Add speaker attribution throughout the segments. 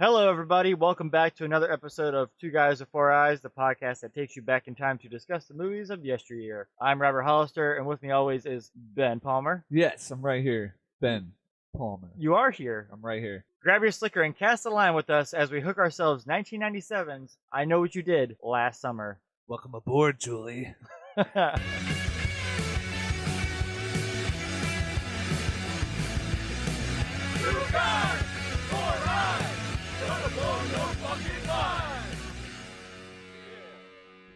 Speaker 1: Hello, everybody. Welcome back to another episode of Two Guys with Four Eyes, the podcast that takes you back in time to discuss the movies of yesteryear. I'm Robert Hollister, and with me always is Ben Palmer.
Speaker 2: Yes, I'm right here. Ben Palmer.
Speaker 1: You are here.
Speaker 2: I'm right here.
Speaker 1: Grab your slicker and cast a line with us as we hook ourselves 1997's I Know What You Did Last Summer.
Speaker 2: Welcome aboard, Julie.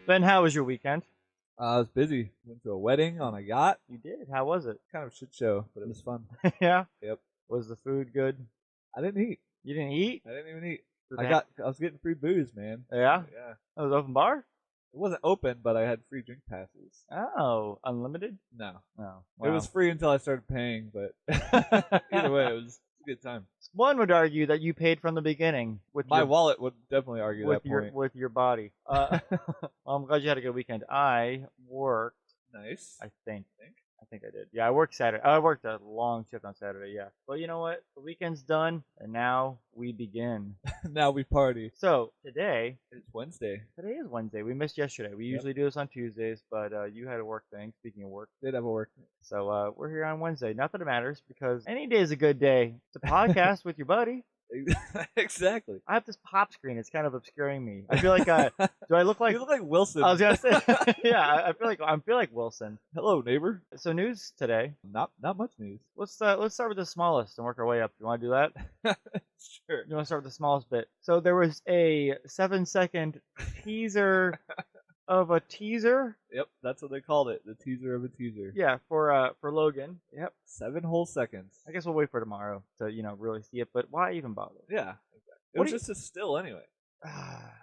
Speaker 1: Ben, how was your weekend?
Speaker 2: I was busy. Went to a wedding on a yacht.
Speaker 1: You did. How was it?
Speaker 2: Kind of a shit show, but it was fun.
Speaker 1: Yeah?
Speaker 2: Yep.
Speaker 1: Was the food good?
Speaker 2: I didn't eat.
Speaker 1: You didn't eat?
Speaker 2: I didn't even eat.
Speaker 1: Did
Speaker 2: I was getting free booze, man.
Speaker 1: Yeah?
Speaker 2: Yeah.
Speaker 1: It was open bar?
Speaker 2: It wasn't open, but I had free drink passes.
Speaker 1: Oh, unlimited?
Speaker 2: No.
Speaker 1: No.
Speaker 2: It was free until I started paying, but either way, it was a good time.
Speaker 1: One would argue that you paid from the beginning with
Speaker 2: My
Speaker 1: your,
Speaker 2: wallet would definitely argue
Speaker 1: with
Speaker 2: that
Speaker 1: your
Speaker 2: point.
Speaker 1: with your body. Well, I'm glad you had a good weekend. I worked.
Speaker 2: Nice.
Speaker 1: I think I did. Yeah, I worked Saturday. I worked a long shift on Saturday. Yeah. But you know what? The weekend's done, and now we begin.
Speaker 2: Now we party.
Speaker 1: So today
Speaker 2: It's Wednesday.
Speaker 1: is Wednesday. We missed yesterday. We
Speaker 2: Yep.
Speaker 1: usually do this on Tuesdays, but you had a work thing. Speaking of work.
Speaker 2: Did have a work.
Speaker 1: So we're here on Wednesday. Not that it matters, because any day is a good day to podcast with your buddy.
Speaker 2: Exactly.
Speaker 1: I have this pop screen. It's kind of obscuring me. I feel like do I look like?
Speaker 2: You look like Wilson.
Speaker 1: I was gonna say, yeah. I feel like Wilson.
Speaker 2: Hello, neighbor.
Speaker 1: So news today.
Speaker 2: Not much news.
Speaker 1: Let's start with the smallest and work our way up. You want to do that?
Speaker 2: Sure.
Speaker 1: You want to start with the smallest bit? So there was a 7-second teaser of a teaser.
Speaker 2: Yep, that's what they called it. The teaser of a teaser.
Speaker 1: Yeah, for Logan. Yep.
Speaker 2: 7 whole seconds.
Speaker 1: I guess we'll wait for tomorrow to really see it. But why even bother?
Speaker 2: Yeah, exactly. It
Speaker 1: What
Speaker 2: was
Speaker 1: do you-
Speaker 2: just a still anyway.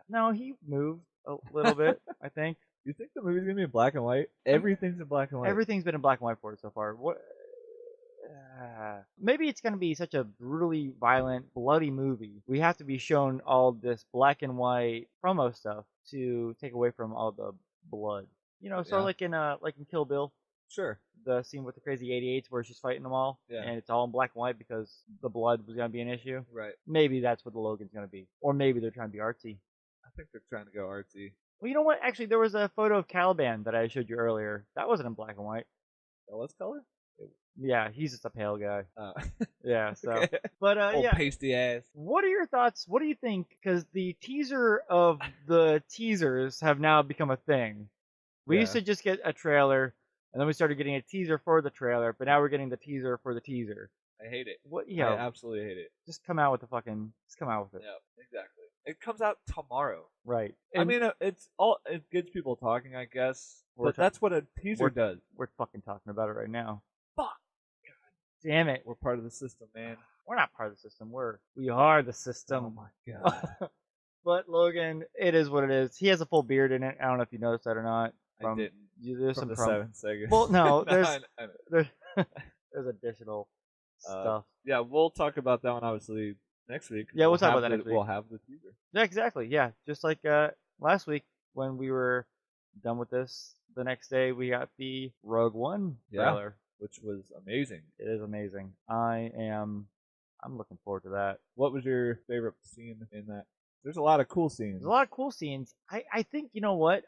Speaker 1: No, he moved a little bit. I think
Speaker 2: You think the movie's gonna be in black and white? Everything's in black and white.
Speaker 1: everything's been in black and white for it so far. What? Maybe it's going to be such a brutally violent, bloody movie. We have to be shown all this black and white promo stuff to take away from all the blood. So
Speaker 2: Yeah.
Speaker 1: like in Kill Bill,
Speaker 2: Sure.
Speaker 1: the scene with the crazy 88s where she's fighting them all,
Speaker 2: Yeah.
Speaker 1: and it's all in black and white because the blood was going to be an issue.
Speaker 2: Right.
Speaker 1: Maybe that's what the Logan's going to be, or maybe they're trying to be artsy.
Speaker 2: I think they're trying to go artsy.
Speaker 1: Well, you know what? Actually, there was a photo of Caliban that I showed you earlier. That wasn't in black and white.
Speaker 2: Oh, what's color?
Speaker 1: Yeah, he's just a pale guy.
Speaker 2: Oh.
Speaker 1: Yeah, so.
Speaker 2: Okay.
Speaker 1: But
Speaker 2: Old
Speaker 1: yeah.
Speaker 2: pasty ass.
Speaker 1: What are your thoughts? What do you think? Because the teaser of the teasers have now become a thing. We used
Speaker 2: Yeah.
Speaker 1: to just get a trailer, and then we started getting a teaser for the trailer, but now we're getting the teaser for the teaser.
Speaker 2: I hate it.
Speaker 1: What?
Speaker 2: I
Speaker 1: Yeah,
Speaker 2: absolutely hate it.
Speaker 1: just come out with just come out with it.
Speaker 2: Yeah, exactly. It comes out tomorrow.
Speaker 1: Right.
Speaker 2: I mean, it gets people talking, I guess.
Speaker 1: We're
Speaker 2: But that's what a teaser does.
Speaker 1: We're fucking talking about it right now.
Speaker 2: Fuck.
Speaker 1: Damn it.
Speaker 2: We're part of the system, man.
Speaker 1: We're not part of the system. We are the
Speaker 2: Oh
Speaker 1: system.
Speaker 2: my god.
Speaker 1: But Logan, it is what it is. He has a full beard in it. I don't know if you noticed that or not.
Speaker 2: I didn't.
Speaker 1: There's
Speaker 2: From
Speaker 1: some
Speaker 2: the 7 seconds.
Speaker 1: Well, no, there's
Speaker 2: I know.
Speaker 1: there's, there's additional stuff.
Speaker 2: Yeah, we'll talk about that one obviously next week.
Speaker 1: Yeah, we'll talk
Speaker 2: have
Speaker 1: about that
Speaker 2: the-
Speaker 1: next week.
Speaker 2: We'll have the teaser.
Speaker 1: Yeah, exactly. Yeah, just like last week when we were done with this, the next day we got the Rogue One
Speaker 2: Yeah.
Speaker 1: trailer.
Speaker 2: Which was amazing.
Speaker 1: It is amazing. I'm looking forward to that.
Speaker 2: What was your favorite scene in that? There's a lot of cool scenes.
Speaker 1: There's a lot of cool scenes. I think you know what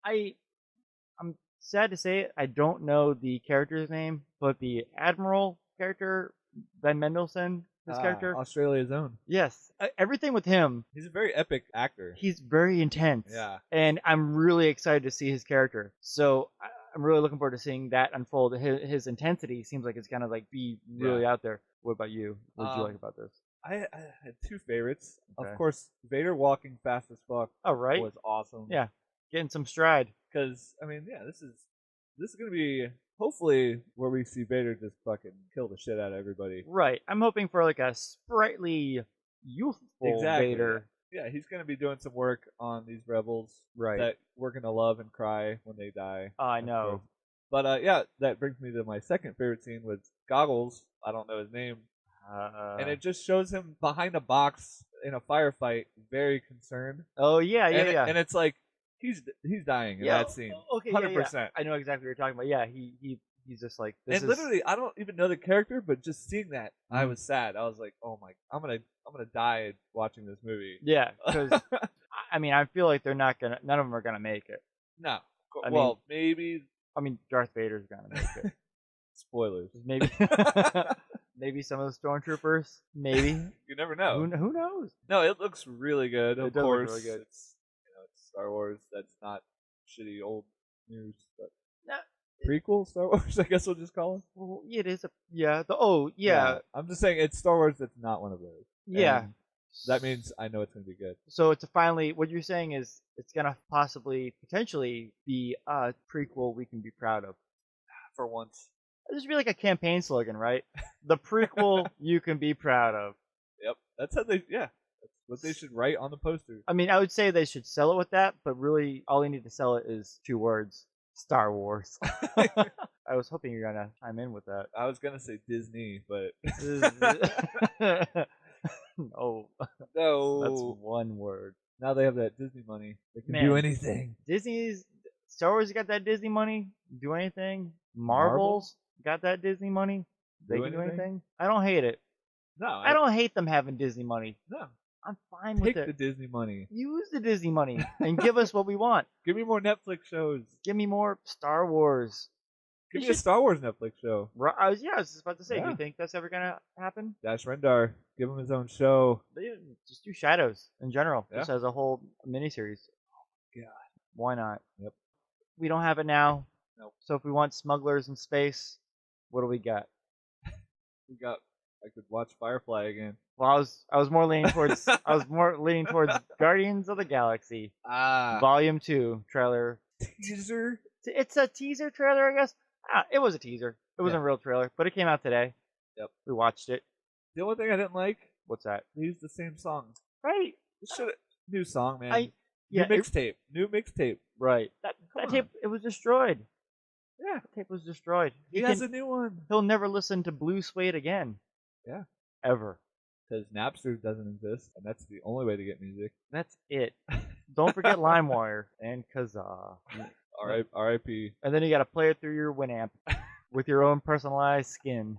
Speaker 1: I'm sad to say it. I don't know the character's name, but the Admiral character, Ben Mendelsohn, his character.
Speaker 2: Australia's own.
Speaker 1: Yes, everything with him.
Speaker 2: He's a very epic actor.
Speaker 1: He's very intense.
Speaker 2: Yeah.
Speaker 1: And I'm really excited to see his character. So I'm really looking forward to seeing that unfold. His intensity seems like it's gonna like be really out there. What about you? What did you like about this?
Speaker 2: I had 2 favorites.
Speaker 1: Okay.
Speaker 2: Of course, Vader walking fast as fuck
Speaker 1: Oh, right.
Speaker 2: was awesome.
Speaker 1: Yeah, getting some stride.
Speaker 2: Because I mean, yeah, this is gonna be hopefully where we see Vader just fucking kill the shit out of everybody.
Speaker 1: Right. I'm hoping for like a sprightly, youthful Vader.
Speaker 2: Yeah, he's gonna be doing some work on these rebels
Speaker 1: Right.
Speaker 2: that we're gonna love and cry when they die.
Speaker 1: I
Speaker 2: of
Speaker 1: know.
Speaker 2: course. But yeah, that brings me to my second favorite scene with Goggles. I don't know his name, and it just shows him behind a box in a firefight, very concerned.
Speaker 1: Oh yeah,
Speaker 2: and
Speaker 1: yeah.
Speaker 2: and it's like he's dying in that scene.
Speaker 1: Okay, yeah,
Speaker 2: 100%.
Speaker 1: I know exactly what you're talking about. Yeah, he's just like this
Speaker 2: And literally, I don't even know the character, but just seeing that, I was sad. I was like, "Oh my, I'm gonna gonna die watching this movie.
Speaker 1: Yeah, because I mean, I feel like they're not gonna. None of them are gonna make it.
Speaker 2: No.
Speaker 1: I
Speaker 2: Well,
Speaker 1: mean-
Speaker 2: maybe
Speaker 1: I mean, Darth Vader's gonna make it.
Speaker 2: spoilers.
Speaker 1: Maybe, maybe some of the stormtroopers. Maybe.
Speaker 2: You never know.
Speaker 1: Who knows?
Speaker 2: No, it looks really good.
Speaker 1: It
Speaker 2: Of
Speaker 1: does look
Speaker 2: course,
Speaker 1: really good.
Speaker 2: it's it's Star Wars. That's not shitty old news, but
Speaker 1: No,
Speaker 2: prequel Star Wars. I guess we'll just call it.
Speaker 1: well, it is a yeah. Yeah.
Speaker 2: I'm just saying it's Star Wars. That's not one of those.
Speaker 1: Yeah.
Speaker 2: And that means I know it's gonna be good.
Speaker 1: So it's finally what you're saying is it's gonna possibly potentially be a prequel we can be proud of.
Speaker 2: For once.
Speaker 1: This would be like a campaign slogan, right? The prequel you can be proud of.
Speaker 2: Yep. That's how they. Yeah. That's what they should write on the poster.
Speaker 1: I mean, I would say they should sell it with that, but really, all they need to sell it is 2 words: Star Wars. I was hoping you're gonna chime in with that.
Speaker 2: I was gonna say Disney, but
Speaker 1: No,
Speaker 2: no.
Speaker 1: that's 1 word.
Speaker 2: Now they have that Disney money. They can
Speaker 1: Man.
Speaker 2: do anything.
Speaker 1: Disney's Star Wars got that Disney money. Do anything. Marvel's got that Disney money. They
Speaker 2: Do
Speaker 1: can do
Speaker 2: anything?
Speaker 1: anything. I don't hate it.
Speaker 2: No,
Speaker 1: I don't hate them having Disney money.
Speaker 2: No.
Speaker 1: I'm fine
Speaker 2: Take
Speaker 1: with
Speaker 2: the
Speaker 1: it.
Speaker 2: Disney money.
Speaker 1: Use the Disney money and give us what we want.
Speaker 2: Give me more Netflix shows.
Speaker 1: Give me more Star Wars.
Speaker 2: Give
Speaker 1: They
Speaker 2: me a
Speaker 1: should-
Speaker 2: Star Wars Netflix show.
Speaker 1: I was just about to say, do
Speaker 2: Yeah.
Speaker 1: you think that's ever gonna happen?
Speaker 2: Dash Rendar. Give him his own show.
Speaker 1: They just do Shadows in general,
Speaker 2: Yeah.
Speaker 1: just as a whole miniseries.
Speaker 2: God.
Speaker 1: Why not?
Speaker 2: Yep.
Speaker 1: We don't have it now.
Speaker 2: Nope.
Speaker 1: So if we want smugglers in space, what do we got?
Speaker 2: We got. I could watch Firefly again.
Speaker 1: Well, I was more leaning towards Guardians of the Galaxy
Speaker 2: Ah.
Speaker 1: Volume 2 trailer.
Speaker 2: Teaser.
Speaker 1: It's a teaser trailer, I guess. It was a teaser. It wasn't a real trailer, but it came out today.
Speaker 2: Yep.
Speaker 1: We watched it.
Speaker 2: The only thing I didn't like.
Speaker 1: What's that?
Speaker 2: They used the same song.
Speaker 1: Right.
Speaker 2: New song, man.
Speaker 1: Yeah.
Speaker 2: New mixtape. New mixtape.
Speaker 1: Right. That
Speaker 2: Come
Speaker 1: tape, it was destroyed.
Speaker 2: Yeah.
Speaker 1: That tape was destroyed.
Speaker 2: He has a new one.
Speaker 1: He'll never listen to Blue Suede again.
Speaker 2: Yeah.
Speaker 1: Ever.
Speaker 2: Because Napster doesn't exist, and that's the only way to get music.
Speaker 1: That's it. Don't forget LimeWire and Kazaa.
Speaker 2: R.I.P.
Speaker 1: And then you got to play it through your Winamp with your own personalized skin.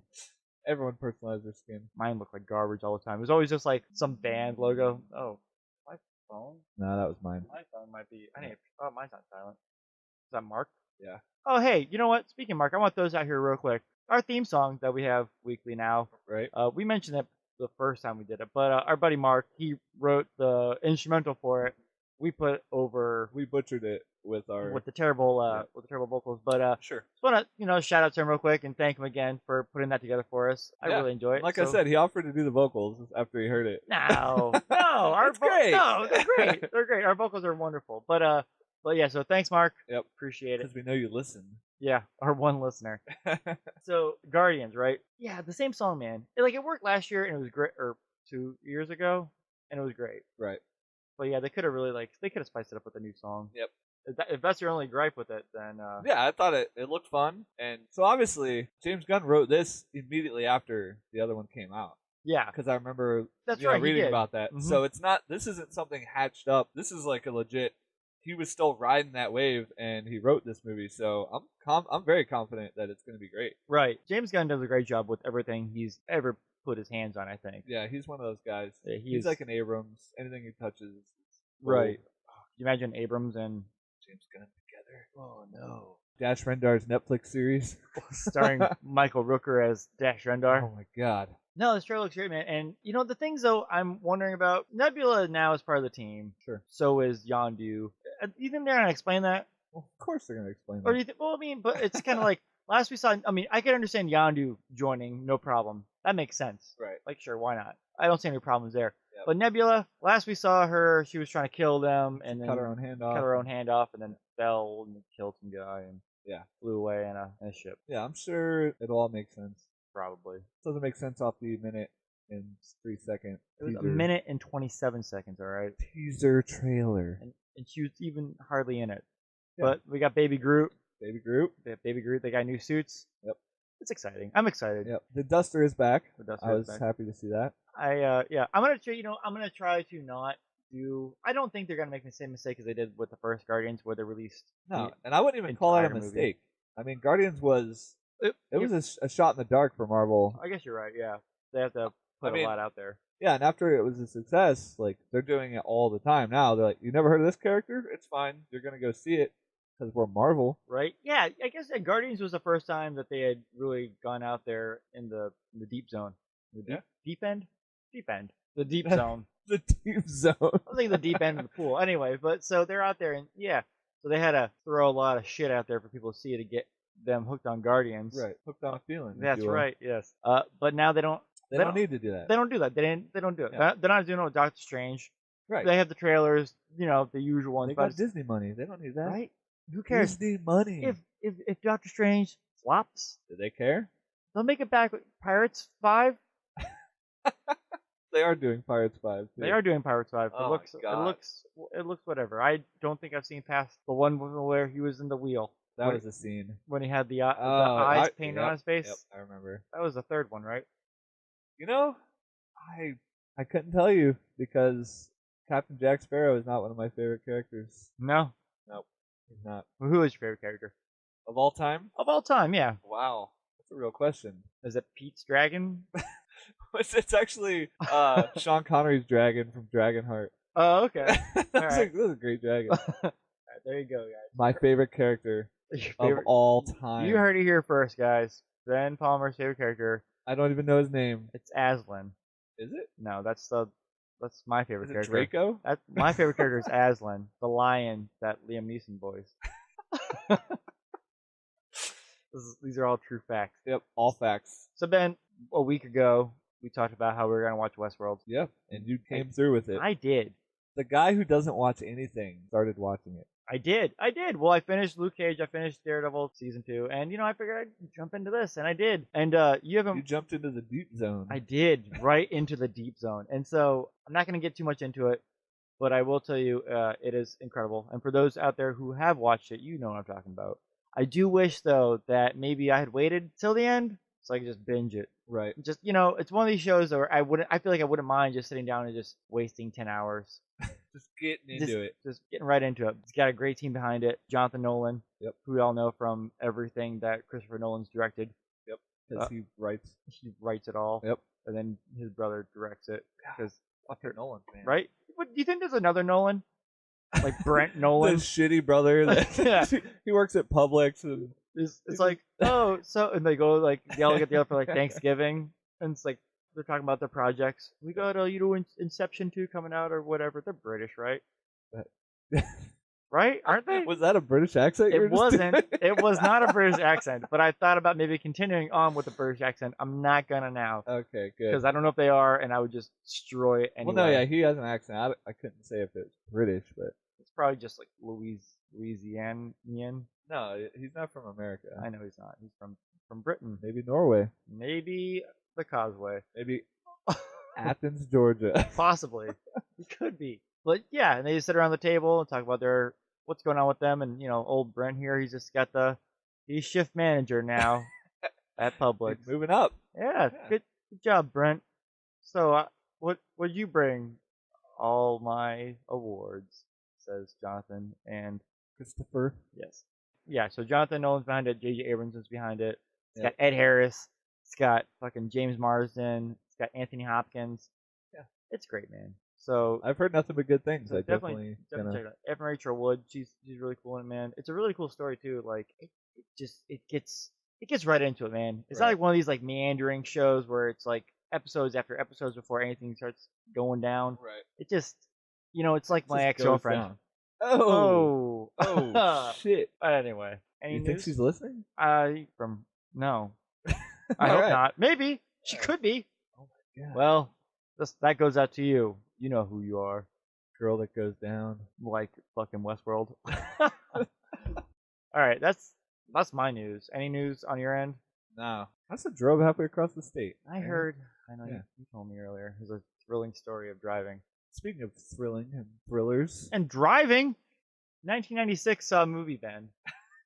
Speaker 2: Everyone personalized their skin.
Speaker 1: Mine looked like garbage all the time. It was always just like some band logo. Oh, my phone?
Speaker 2: No, that was mine.
Speaker 1: My phone might be. Oh, mine's not silent. Is that Mark?
Speaker 2: Yeah.
Speaker 1: Oh, hey, you know what? Speaking of Mark, I want those out here real quick. Our theme song that we have weekly now.
Speaker 2: Right.
Speaker 1: We mentioned it the first time we did it, but our buddy Mark, he wrote the instrumental for it. We put over
Speaker 2: We butchered it with our.
Speaker 1: with the terrible vocals, but
Speaker 2: Sure.
Speaker 1: just want to shout out to him real quick and thank him again for putting that together for us. I
Speaker 2: Yeah.
Speaker 1: really enjoy it.
Speaker 2: Like I said, he offered to do the vocals after he heard it.
Speaker 1: no, our
Speaker 2: It's great.
Speaker 1: No, they're great. They're great. Our vocals are wonderful. But yeah. So thanks, Mark.
Speaker 2: Yep.
Speaker 1: Appreciate it.
Speaker 2: Because we know you listen.
Speaker 1: Yeah, our one listener. So Guardians, right? Yeah, the same song, man. It worked last year and it was great, or 2 years ago, and it was great.
Speaker 2: Right.
Speaker 1: But yeah, they could have really they could have spiced it up with a new song.
Speaker 2: Yep.
Speaker 1: If that's your only gripe with it, then
Speaker 2: Yeah, I thought it looked fun. And so obviously, James Gunn wrote this immediately after the other one came out.
Speaker 1: yeah,
Speaker 2: Because I remember
Speaker 1: That's right, he
Speaker 2: reading
Speaker 1: did.
Speaker 2: about that.
Speaker 1: Mhm.
Speaker 2: So this isn't something hatched up. This is like a legit. He was still riding that wave, and he wrote this movie. So I'm very confident that it's going to be great.
Speaker 1: right. James Gunn does a great job with everything he's ever put his hands on. I think.
Speaker 2: Yeah, he's one of those guys.
Speaker 1: Yeah,
Speaker 2: He's like an Abrams. Anything he touches, is
Speaker 1: Right.
Speaker 2: gold.
Speaker 1: Can you imagine Abrams and
Speaker 2: James Gunn together.
Speaker 1: oh no,
Speaker 2: Dash Rendar's Netflix series.
Speaker 1: starring Michael Rooker as Dash Rendar.
Speaker 2: Oh my god.
Speaker 1: No, this trailer looks great, man. And the things though I'm wondering about, Nebula now is part of the team.
Speaker 2: Sure.
Speaker 1: So is Yondu. Do you think they're gonna explain that?
Speaker 2: Well, of course they're going to explain that.
Speaker 1: Or do you think? Well, I mean, but it's kind of like last we saw. I mean, I can understand Yondu joining, no problem. That makes sense.
Speaker 2: Right.
Speaker 1: Like, sure, why not? I don't see any problems there.
Speaker 2: Yep.
Speaker 1: But Nebula, last we saw her, she was trying to kill them, and then
Speaker 2: cut her own hand off.
Speaker 1: cut her own hand off, and then fell and killed some guy, and
Speaker 2: Yeah.
Speaker 1: flew away in a ship.
Speaker 2: Yeah, I'm sure it'll all make sense.
Speaker 1: Probably.
Speaker 2: Doesn't make sense off the minute and 3 second
Speaker 1: It was
Speaker 2: teaser.
Speaker 1: a minute and 27 seconds. All right.
Speaker 2: Teaser trailer.
Speaker 1: And she was even hardly in it.
Speaker 2: Yeah.
Speaker 1: But we got Baby Groot.
Speaker 2: Baby Groot.
Speaker 1: Baby Groot. They got new suits.
Speaker 2: Yep.
Speaker 1: It's exciting. I'm excited.
Speaker 2: Yep. The Duster is back.
Speaker 1: The Duster
Speaker 2: I
Speaker 1: is
Speaker 2: was
Speaker 1: back.
Speaker 2: happy to see that.
Speaker 1: Yeah. I'm gonna try. I'm gonna try to not do. I don't think they're gonna make the same mistake as they did with the first Guardians, where they released.
Speaker 2: No,
Speaker 1: the-
Speaker 2: and I wouldn't even call that a
Speaker 1: entire movie.
Speaker 2: mistake. I mean, Guardians was
Speaker 1: It
Speaker 2: was a shot in the dark for Marvel.
Speaker 1: I guess you're right. Yeah, they have to put
Speaker 2: I mean,
Speaker 1: a lot out there.
Speaker 2: Yeah, and after it was a success, like they're doing it all the time now. They're like, you never heard of this character? It's fine. You're gonna go see it because we're Marvel.
Speaker 1: Right? Yeah, I guess Guardians was the first time that they had really gone out there in the deep zone. The deep end? Deep end. The deep zone.
Speaker 2: The deep zone.
Speaker 1: I was thinking the deep end of the pool. Anyway, but so they're out there and so they had to throw a lot of shit out there for people to see to get them hooked on Guardians.
Speaker 2: Right. Hooked on a feeling.
Speaker 1: That's right, yes. But now they don't
Speaker 2: need to do that.
Speaker 1: They don't do that. They don't do it.
Speaker 2: Yeah.
Speaker 1: They're not doing it with Doctor Strange.
Speaker 2: Right.
Speaker 1: They have the trailers, the usual ones.
Speaker 2: They got Disney money. They don't need that.
Speaker 1: Right? Who cares?
Speaker 2: Disney money.
Speaker 1: If Doctor Strange flops,
Speaker 2: do they care?
Speaker 1: they'll make it back with Pirates 5.
Speaker 2: They are doing Pirates 5. Too.
Speaker 1: They are doing Pirates 5.
Speaker 2: Oh
Speaker 1: It looks whatever. I don't think I've seen past the one where he was in the wheel.
Speaker 2: That was a scene
Speaker 1: when he had the eyes painted on his face.
Speaker 2: Yep, I remember.
Speaker 1: That was the third one, right?
Speaker 2: I couldn't tell you because Captain Jack Sparrow is not one of my favorite characters.
Speaker 1: No.
Speaker 2: Nope, he's not.
Speaker 1: Well, who is your favorite character
Speaker 2: Of all time?
Speaker 1: of all time? Yeah.
Speaker 2: Wow, that's a real question.
Speaker 1: Is it Pete's dragon?
Speaker 2: It's actually Sean Connery's dragon from Dragonheart.
Speaker 1: Oh, okay.
Speaker 2: That's a great dragon.
Speaker 1: All right, there you go, guys.
Speaker 2: My favorite character of all time.
Speaker 1: You heard it here first, guys. Ben Palmer's favorite character.
Speaker 2: I don't even know his name.
Speaker 1: It's Aslan.
Speaker 2: Is it?
Speaker 1: No, that's my favorite character.
Speaker 2: Draco?
Speaker 1: My favorite character is Aslan, the lion that Liam Neeson voiced. These are all true facts.
Speaker 2: Yep, all facts.
Speaker 1: So Ben, a week ago, we talked about how we were going to watch Westworld.
Speaker 2: Yep, and you came through with it.
Speaker 1: I did.
Speaker 2: The guy who doesn't watch anything started watching it.
Speaker 1: I did. Well, I finished Luke Cage. I finished Daredevil season 2, and I figured I'd jump into this, and I did. And you
Speaker 2: jumped into the deep zone.
Speaker 1: I did, right into the deep zone. And so I'm not going to get too much into it, but I will tell you, it is incredible. And for those out there who have watched it, you know what I'm talking about. I do wish though that maybe I had waited till the end so I could just binge it.
Speaker 2: Right.
Speaker 1: Just it's one of these shows where I feel like I wouldn't mind just sitting down and just wasting 10 hours.
Speaker 2: Just getting into it.
Speaker 1: Just getting right into it. It's got a great team behind it. Jonathan Nolan,
Speaker 2: yep,
Speaker 1: who we all know from everything that Christopher Nolan's directed.
Speaker 2: Yep. Because he writes
Speaker 1: it all.
Speaker 2: Yep.
Speaker 1: And then his brother directs it. Because
Speaker 2: fucking Nolan, man.
Speaker 1: Right? But do you think there's another Nolan? Like Brent Nolan?
Speaker 2: The shitty brother that he works at Publix and
Speaker 1: it's like, oh, so, and they go like yell at the other for like Thanksgiving, and it's like they're talking about their projects. We got Inception 2 coming out or whatever. They're British, right? Right? Aren't they?
Speaker 2: Was that a British accent?
Speaker 1: It wasn't. It was not a British accent, but I thought about maybe continuing on with the British accent. I'm not gonna now.
Speaker 2: Okay, good.
Speaker 1: Because I don't know if they are, and I would just destroy it anyway.
Speaker 2: Well, no, yeah, he has an accent. I couldn't say if it's British, but
Speaker 1: it's probably just like Louisianian.
Speaker 2: No, he's not from America.
Speaker 1: I know he's not. He's from Britain.
Speaker 2: Maybe Norway.
Speaker 1: Maybe the Causeway.
Speaker 2: Maybe Athens, Georgia.
Speaker 1: Possibly. He could be. But yeah, and they just sit around the table and talk about what's going on with them. And old Brent here, he's just got he's shift manager now at Publix.
Speaker 2: He's moving up.
Speaker 1: Yeah, good job, Brent. So what would you bring? All my awards, says Jonathan and
Speaker 2: Christopher.
Speaker 1: Yes. Yeah, so Jonathan Nolan's behind it, J.J. Abrams is behind it. It's got Ed Harris. It's got fucking James Marsden. It's got Anthony Hopkins. Yeah. It's great, man. So
Speaker 2: I've heard nothing but good things.
Speaker 1: So definitely check it out. Evan Rachel Wood, she's really cool in it, man. It's a really cool story too. Like it gets right into it, man. It's not like one of these like meandering shows where it's like episodes after episodes before anything starts going down.
Speaker 2: Right.
Speaker 1: It just it's like my ex-girlfriend.
Speaker 2: Oh shit.
Speaker 1: Anyway,
Speaker 2: you think she's listening?
Speaker 1: No. I hope not. Maybe she could be.
Speaker 2: Oh my god.
Speaker 1: Well, that goes out to you. You know who you are.
Speaker 2: Girl that goes down
Speaker 1: like fucking Westworld. All right, that's my news. Any news on your end?
Speaker 2: No. I just drove halfway across the state.
Speaker 1: I heard. I know you told me earlier. It was a thrilling story of driving.
Speaker 2: Speaking of thrilling and thrillers.
Speaker 1: And driving, 1996 saw a movie, Ben.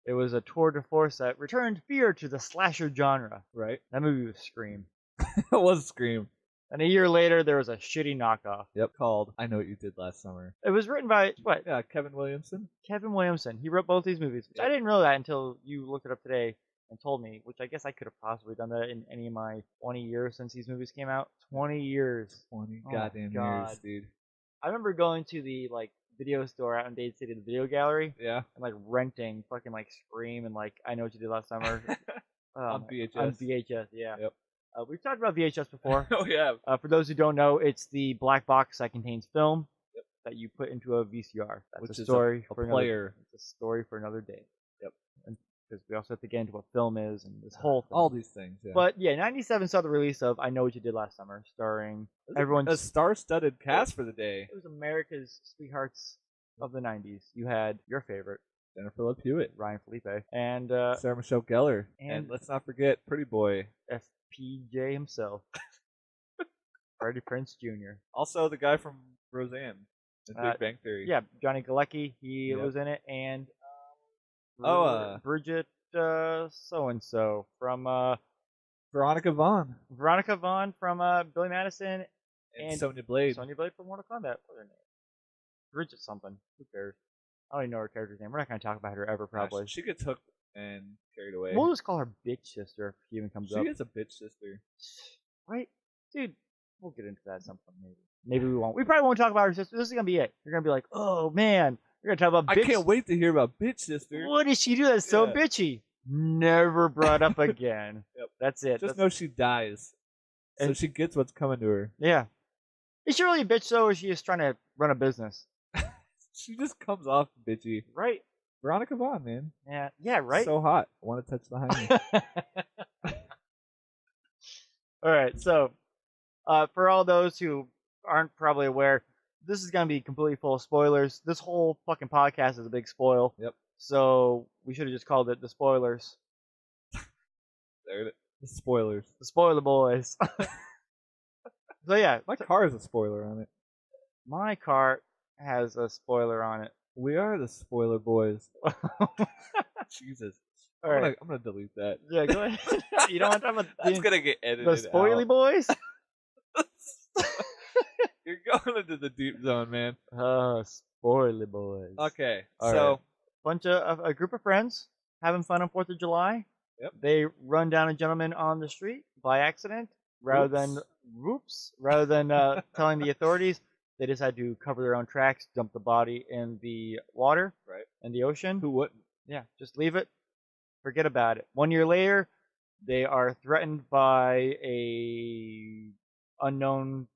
Speaker 1: It was a tour de force that returned fear to the slasher genre.
Speaker 2: Right.
Speaker 1: That movie was Scream.
Speaker 2: It was Scream.
Speaker 1: And a year later, there was a shitty knockoff.
Speaker 2: Yep, called I Know What You Did Last Summer.
Speaker 1: It was written by, what?
Speaker 2: Yeah, Kevin Williamson.
Speaker 1: Kevin Williamson. He wrote both these movies. Which I didn't know that until you looked it up today. and told me, which I guess I could have possibly done that in any of my 20 years since these movies came out. 20 years.
Speaker 2: 20
Speaker 1: Oh
Speaker 2: goddamn
Speaker 1: God.
Speaker 2: years, dude.
Speaker 1: I remember going to the like video store out in Dade City, the video gallery,
Speaker 2: Yeah.
Speaker 1: and like renting fucking like Scream and like I Know What You Did Last Summer
Speaker 2: On VHS.
Speaker 1: On VHS, yeah.
Speaker 2: Yep.
Speaker 1: We've talked about VHS before.
Speaker 2: Oh yeah.
Speaker 1: For those who don't know, it's the black box that contains film that you put into a VCR. That's
Speaker 2: Which
Speaker 1: a
Speaker 2: is
Speaker 1: story
Speaker 2: a
Speaker 1: for
Speaker 2: player.
Speaker 1: It's a story for another day.
Speaker 2: Yep.
Speaker 1: Because we also have to get into what film is and this whole thing.
Speaker 2: All these things. Yeah.
Speaker 1: But yeah, 97 saw the release of I Know What You Did Last Summer, starring everyone's
Speaker 2: a star-studded cast for the day.
Speaker 1: It was America's sweethearts of the 90s. You had your favorite,
Speaker 2: Jennifer Love Hewitt,
Speaker 1: Ryan Felipe, and
Speaker 2: Sarah Michelle Gellar,
Speaker 1: and
Speaker 2: and let's not forget Pretty Boy,
Speaker 1: FPJ himself, Freddie Prinze Jr.
Speaker 2: Also the guy from Roseanne in Big Bang Theory.
Speaker 1: Yeah, Johnny Galecki, he was in it, and Bridget so and so from
Speaker 2: Veronica Vaughn
Speaker 1: from Billy Madison,
Speaker 2: and Sonya Blade.
Speaker 1: Sonya Blade from Mortal Kombat. What's her name? Bridget something. Who cares? I don't even know her character's name. We're not gonna talk about her ever, probably.
Speaker 2: She gets hooked and carried away.
Speaker 1: We'll just call her bitch sister if she even comes up.
Speaker 2: She is a bitch sister.
Speaker 1: Right? Dude, we'll get into that at some point, maybe. Maybe we won't. We probably won't talk about her sister. This is gonna be it. You're gonna be like, oh man, we're gonna talk about bitch.
Speaker 2: I can't wait to hear about bitch sister.
Speaker 1: What did she do that's so bitchy? Never brought up again.
Speaker 2: Yep.
Speaker 1: That's it.
Speaker 2: Just know she dies. So she gets what's coming to her.
Speaker 1: Yeah. Is she really a bitch though, or is she just trying to run a business?
Speaker 2: She just comes off bitchy.
Speaker 1: Right.
Speaker 2: Veronica Vaughn, man.
Speaker 1: Yeah. Yeah, right?
Speaker 2: So hot. I want to touch the hymen.
Speaker 1: Alright, so for all those who aren't probably aware, this is gonna be completely full of spoilers. This whole fucking podcast is a big spoil.
Speaker 2: Yep.
Speaker 1: So we should have just called it the spoilers.
Speaker 2: There it is. The spoilers.
Speaker 1: The spoiler boys. So yeah.
Speaker 2: My car has a spoiler on it.
Speaker 1: My car has a spoiler on it.
Speaker 2: We are the spoiler boys. Jesus.
Speaker 1: All right.
Speaker 2: I'm gonna delete that.
Speaker 1: Yeah, go ahead. You don't want to talk about
Speaker 2: That's gonna get edited.
Speaker 1: The spoily
Speaker 2: out.
Speaker 1: boys?
Speaker 2: You're going into the deep zone, man.
Speaker 1: Spoily boys.
Speaker 2: Okay,
Speaker 1: All
Speaker 2: so
Speaker 1: right. Bunch of a group of friends having fun on 4th of July.
Speaker 2: Yep.
Speaker 1: They run down a gentleman on the street by accident rather than telling the authorities. They decide to cover their own tracks, dump the body in the water,
Speaker 2: right,
Speaker 1: in the ocean.
Speaker 2: Who wouldn't?
Speaker 1: Yeah, just leave it. Forget about it. 1 year later, they are threatened by a unknown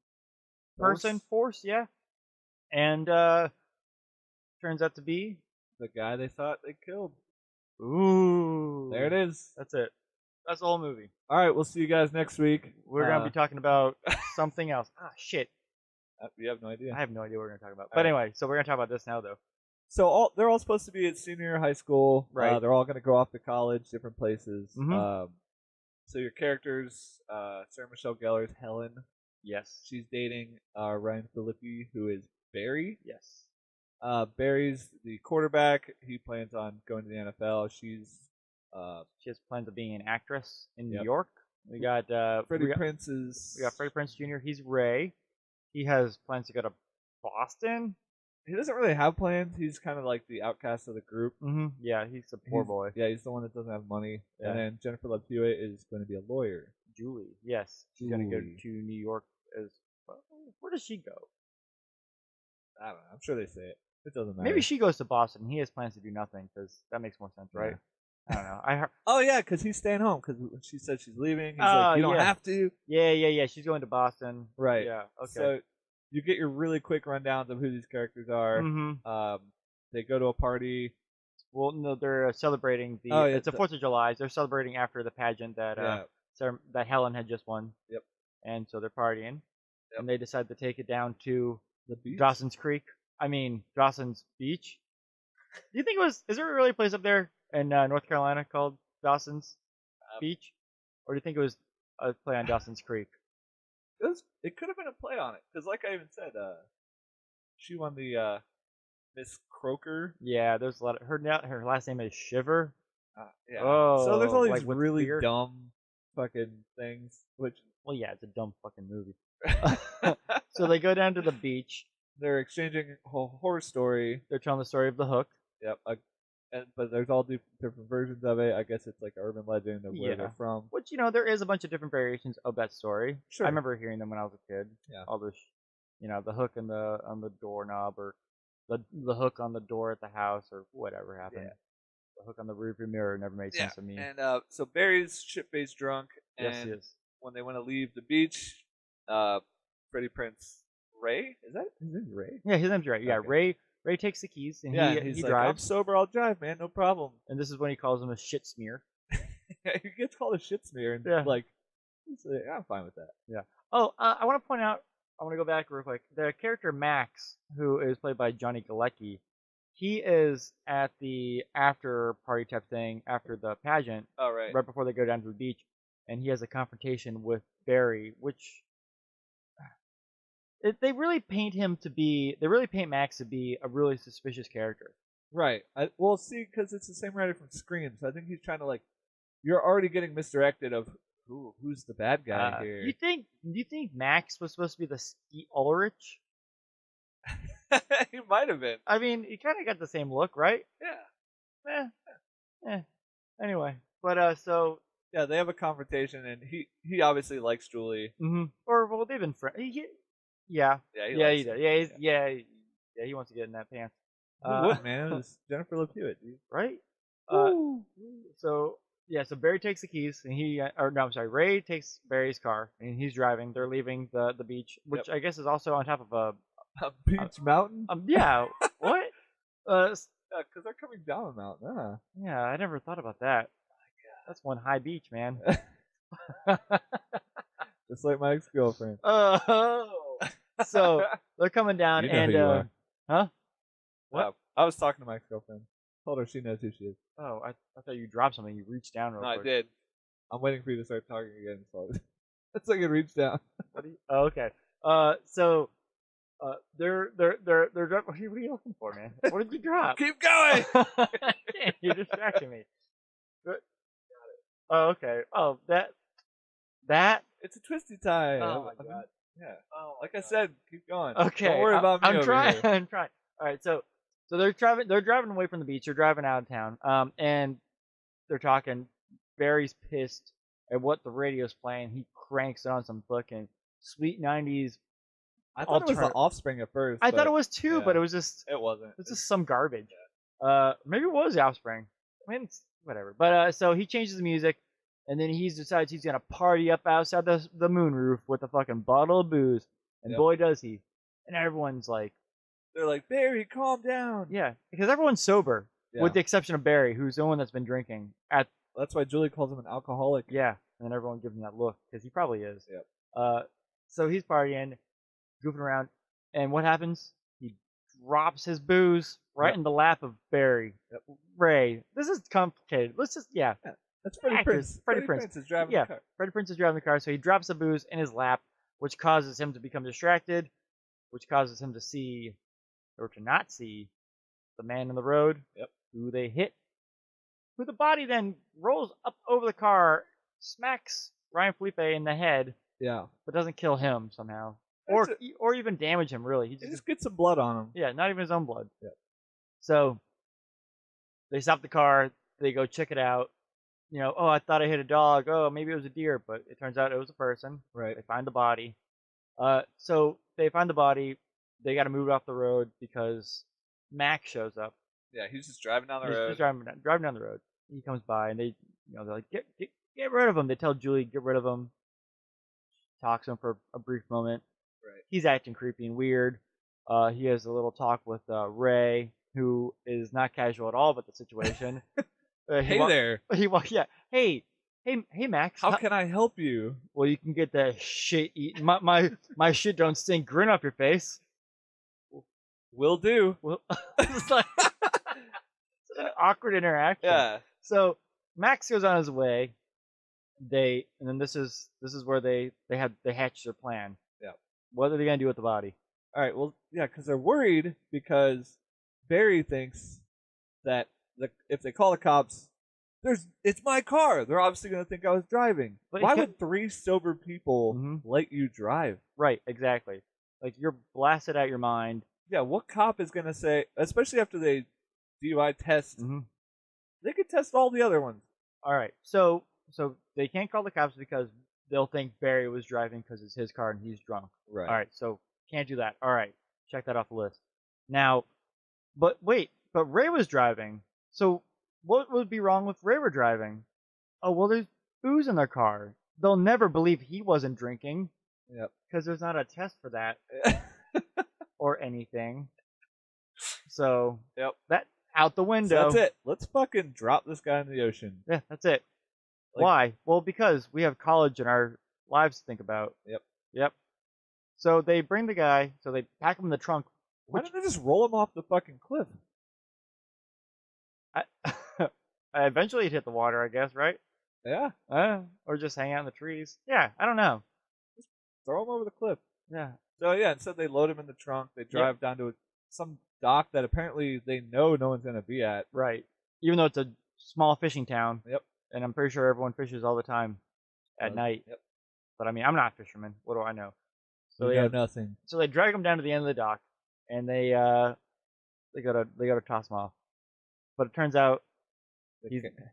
Speaker 1: force, yeah. And turns out to be
Speaker 2: the guy they thought they killed.
Speaker 1: Ooh.
Speaker 2: There it is.
Speaker 1: That's it. That's the whole movie.
Speaker 2: All right, we'll see you guys next week.
Speaker 1: We're going to be talking about something else. Ah, shit.
Speaker 2: You have no idea.
Speaker 1: I have no idea what we're going to talk about. But anyway, so we're going to talk about this now, though.
Speaker 2: So they're all supposed to be at senior year of high school.
Speaker 1: Right.
Speaker 2: They're all going to go off to college, different places.
Speaker 1: Mhm.
Speaker 2: So your characters, Sarah Michelle Gellar's Helen.
Speaker 1: Yes.
Speaker 2: She's dating Ryan Phillippe, who is Barry.
Speaker 1: Yes.
Speaker 2: Barry's the quarterback. He plans on going to the NFL. She
Speaker 1: has plans of being an actress in New
Speaker 2: Yep.
Speaker 1: York. We got
Speaker 2: Freddie Prinze is.
Speaker 1: We got Freddie Prinze Jr. He's Ray. He has plans to go to Boston.
Speaker 2: He doesn't really have plans. He's kind of like the outcast of the group.
Speaker 1: Mm-hmm. Yeah, he's a poor boy.
Speaker 2: Yeah, he's the one that doesn't have money.
Speaker 1: Yeah.
Speaker 2: And then Jennifer Love Hewitt is going to be a lawyer.
Speaker 1: Julie. Yes. She's going to go to New York as well. Where does she go?
Speaker 2: I don't know. I'm sure they say it. It doesn't matter.
Speaker 1: Maybe she goes to Boston. He has plans to do nothing because that makes more sense, right?
Speaker 2: Yeah.
Speaker 1: I don't know. I heard.
Speaker 2: Oh yeah, because he's staying home. Because when she said she's leaving, he's like, "You don't have to."
Speaker 1: Yeah. She's going to Boston.
Speaker 2: Right.
Speaker 1: Yeah. Okay.
Speaker 2: So you get your really quick rundowns of who these characters are.
Speaker 1: Mm-hmm.
Speaker 2: They go to a party.
Speaker 1: Well, no, they're celebrating the.
Speaker 2: Oh, yeah,
Speaker 1: it's the 4th of July. They're celebrating after the pageant that that Helen had just won.
Speaker 2: Yep.
Speaker 1: And so they're partying, and they decide to take it down to
Speaker 2: the beach.
Speaker 1: Dawson's Creek. I mean Dawson's Beach. Do you think it was? Is there really a place up there in North Carolina called Dawson's Beach, or do you think it was a play on Dawson's Creek?
Speaker 2: It could have been a play on it, because like I even said, she won the Miss Croker.
Speaker 1: Yeah, there's a lot of her last name is Shiver.
Speaker 2: Yeah.
Speaker 1: Oh,
Speaker 2: so there's all these
Speaker 1: like with
Speaker 2: really
Speaker 1: fear?
Speaker 2: dumb fucking things. Which
Speaker 1: well, yeah, it's a dumb fucking movie. So they go down to the beach.
Speaker 2: They're exchanging a horror story.
Speaker 1: They're telling the story of the hook.
Speaker 2: Yep. but there's all different versions of it. I guess it's like urban legend of where
Speaker 1: Yeah.
Speaker 2: they're from.
Speaker 1: Which, there is a bunch of different variations of that story.
Speaker 2: Sure.
Speaker 1: I remember hearing them when I was a kid.
Speaker 2: Yeah.
Speaker 1: All this, the hook on the doorknob, or the hook on the door at the house, or whatever happened.
Speaker 2: Yeah.
Speaker 1: The hook on the rearview mirror never made sense to me.
Speaker 2: And so Barry's shit-faced drunk, and
Speaker 1: Yes, he is.
Speaker 2: when they want to leave the beach, Freddie Prinze Ray, is that his name's Ray?
Speaker 1: Yeah, his name's Ray. Yeah,
Speaker 2: Okay.
Speaker 1: Ray takes the keys and
Speaker 2: he's
Speaker 1: he
Speaker 2: like, I'm
Speaker 1: drives.
Speaker 2: sober, I'll drive, man, no problem.
Speaker 1: And this is when he calls him a shit smear.
Speaker 2: He gets called a shit smear, and
Speaker 1: Yeah.
Speaker 2: he's like, I'm fine with that.
Speaker 1: Yeah. Oh, I want to point out. I want to go back real quick. The character Max, who is played by Johnny Galecki, he is at the after party type thing after the pageant,
Speaker 2: Oh, right.
Speaker 1: right before they go down to the beach, and he has a confrontation with Barry, which they really paint Max to be a really suspicious character.
Speaker 2: Right. Well, see, because it's the same writer from Scream, so I think he's trying to you're already getting misdirected of who's the bad guy here.
Speaker 1: Do you think Max was supposed to be the Skeet Ulrich?
Speaker 2: He might have been.
Speaker 1: I mean, he kind of got the same look, right?
Speaker 2: Yeah.
Speaker 1: Anyway, but so
Speaker 2: yeah, they have a confrontation, and he obviously likes Julie.
Speaker 1: Mm-hmm. Or well, they've been friends. Yeah.
Speaker 2: He
Speaker 1: does. Yeah, he wants to get in that pants.
Speaker 2: Who wouldn't, man? It was Jennifer Love Hewitt, dude.
Speaker 1: Right? So Barry takes the keys, and Ray takes Barry's car, and he's driving. They're leaving the beach, which I guess is also on top of
Speaker 2: a beach mountain.
Speaker 1: Yeah. What?
Speaker 2: Because they're coming down a mountain. Huh?
Speaker 1: Yeah, I never thought about that. That's one high beach, man.
Speaker 2: Just like my ex-girlfriend.
Speaker 1: Oh. So they're coming down, and huh? What?
Speaker 2: I was talking to my ex-girlfriend. Told her she knows who she is.
Speaker 1: Oh, I thought you dropped something. You reached down real quick.
Speaker 2: I did. I'm waiting for you to start talking again. So that's like it reached down.
Speaker 1: Oh, okay. So they're driving. What are you looking for, man? What did you drop?
Speaker 2: Keep going.
Speaker 1: You're distracting me. Oh, okay. Oh, that.
Speaker 2: It's a twisty tie.
Speaker 1: Oh my god.
Speaker 2: Yeah. Oh, like I said, keep going.
Speaker 1: Okay.
Speaker 2: Don't worry about me.
Speaker 1: I'm trying.
Speaker 2: Here.
Speaker 1: I'm trying. All right. So they're driving. They're driving away from the beach. They're driving out of town. And they're talking. Barry's pissed at what the radio's playing. He cranks it on some fucking sweet '90s.
Speaker 2: I thought it was the Offspring at first.
Speaker 1: I thought it was too, but it was just.
Speaker 2: It wasn't.
Speaker 1: It's just some garbage. Yeah. Maybe it was the Offspring. I mean, it's whatever. But so he changes the music. And then he decides he's gonna party up outside the moon roof with a fucking bottle of booze, and boy does he! And everyone's like,
Speaker 2: they're like, Barry, calm down.
Speaker 1: Yeah, because everyone's sober, with the exception of Barry, who's the one that's been drinking.
Speaker 2: That's why Julie calls him an alcoholic.
Speaker 1: Yeah, and then everyone gives him that look because he probably is.
Speaker 2: Yep.
Speaker 1: So he's partying, goofing around, and what happens? He drops his booze right in the lap of Barry.
Speaker 2: Yep.
Speaker 1: Ray, this is complicated. Let's just
Speaker 2: That's Freddie Prinze.
Speaker 1: Freddie Prinze
Speaker 2: is driving the car.
Speaker 1: Freddie Prinze is driving the car, so he drops the booze in his lap, which causes him to become distracted, which causes him to see, or to not see, the man in the road, who they hit, who the body then rolls up over the car, smacks Ryan Felipe in the head, but doesn't kill him somehow, or even damage him, really. He
Speaker 2: just gets some blood on him.
Speaker 1: Yeah, not even his own blood.
Speaker 2: Yep.
Speaker 1: So, they stop the car, they go check it out. Oh, I thought I hit a dog. Oh, maybe it was a deer, but it turns out it was a person.
Speaker 2: Right.
Speaker 1: They find the body. So they find the body. They got to move it off the road because Max shows up.
Speaker 2: Yeah, he's just driving down the road.
Speaker 1: He's driving down the road. He comes by and they're like, get rid of him. They tell Julie, get rid of him. Talks to him for a brief moment.
Speaker 2: Right.
Speaker 1: He's acting creepy and weird. He has a little talk with Ray, who is not casual at all about the situation.
Speaker 2: Hey there.
Speaker 1: Hey, Max.
Speaker 2: How can I help you?
Speaker 1: Well, you can get that shit eaten. My shit don't stink. Grin off your face.
Speaker 2: Will do.
Speaker 1: Well, it's like it's an awkward interaction.
Speaker 2: Yeah.
Speaker 1: So Max goes on his way. And then this is where they hatch their plan.
Speaker 2: Yeah.
Speaker 1: What are they gonna do with the body?
Speaker 2: All right. Well, yeah, because they're worried because Barry thinks that if they call the cops, it's my car. They're obviously going to think I was driving. But why would 3 sober people let you drive?
Speaker 1: Right, exactly. Like, you're blasted out your mind.
Speaker 2: Yeah, what cop is going to say, especially after they DUI test They could test all the other ones.
Speaker 1: All right. So they can't call the cops because they'll think Barry was driving because it's his car and he's drunk.
Speaker 2: Right.
Speaker 1: All right. So can't do that. All right. Check that off the list. Now, but wait, but Ray was driving. So what would be wrong with Ray were driving? Oh, well, there's booze in their car. They'll never believe he wasn't drinking.
Speaker 2: Yep.
Speaker 1: Because there's not a test for that or anything. So
Speaker 2: yep.
Speaker 1: That out the window.
Speaker 2: So that's it. Let's fucking drop this guy in the ocean.
Speaker 1: Yeah, that's it. Why? Well, because we have college in our lives to think about. Yep. So they bring the guy. So they pack him in the trunk.
Speaker 2: Why don't they just roll him off the fucking cliff?
Speaker 1: Eventually he'd hit the water, I guess, right?
Speaker 2: Yeah.
Speaker 1: Or just hang out in the trees. Yeah, I don't know.
Speaker 2: Just throw him over the cliff.
Speaker 1: Yeah.
Speaker 2: So yeah, instead they load him in the trunk. They drive down to some dock that apparently they know no one's gonna be at.
Speaker 1: Right. Even though it's a small fishing town.
Speaker 2: Yep.
Speaker 1: And I'm pretty sure everyone fishes all the time at night.
Speaker 2: Yep.
Speaker 1: But I mean, I'm not a fisherman. What do I know?
Speaker 2: So they know nothing.
Speaker 1: So they drag him down to the end of the dock, and they gotta toss him off. But it turns out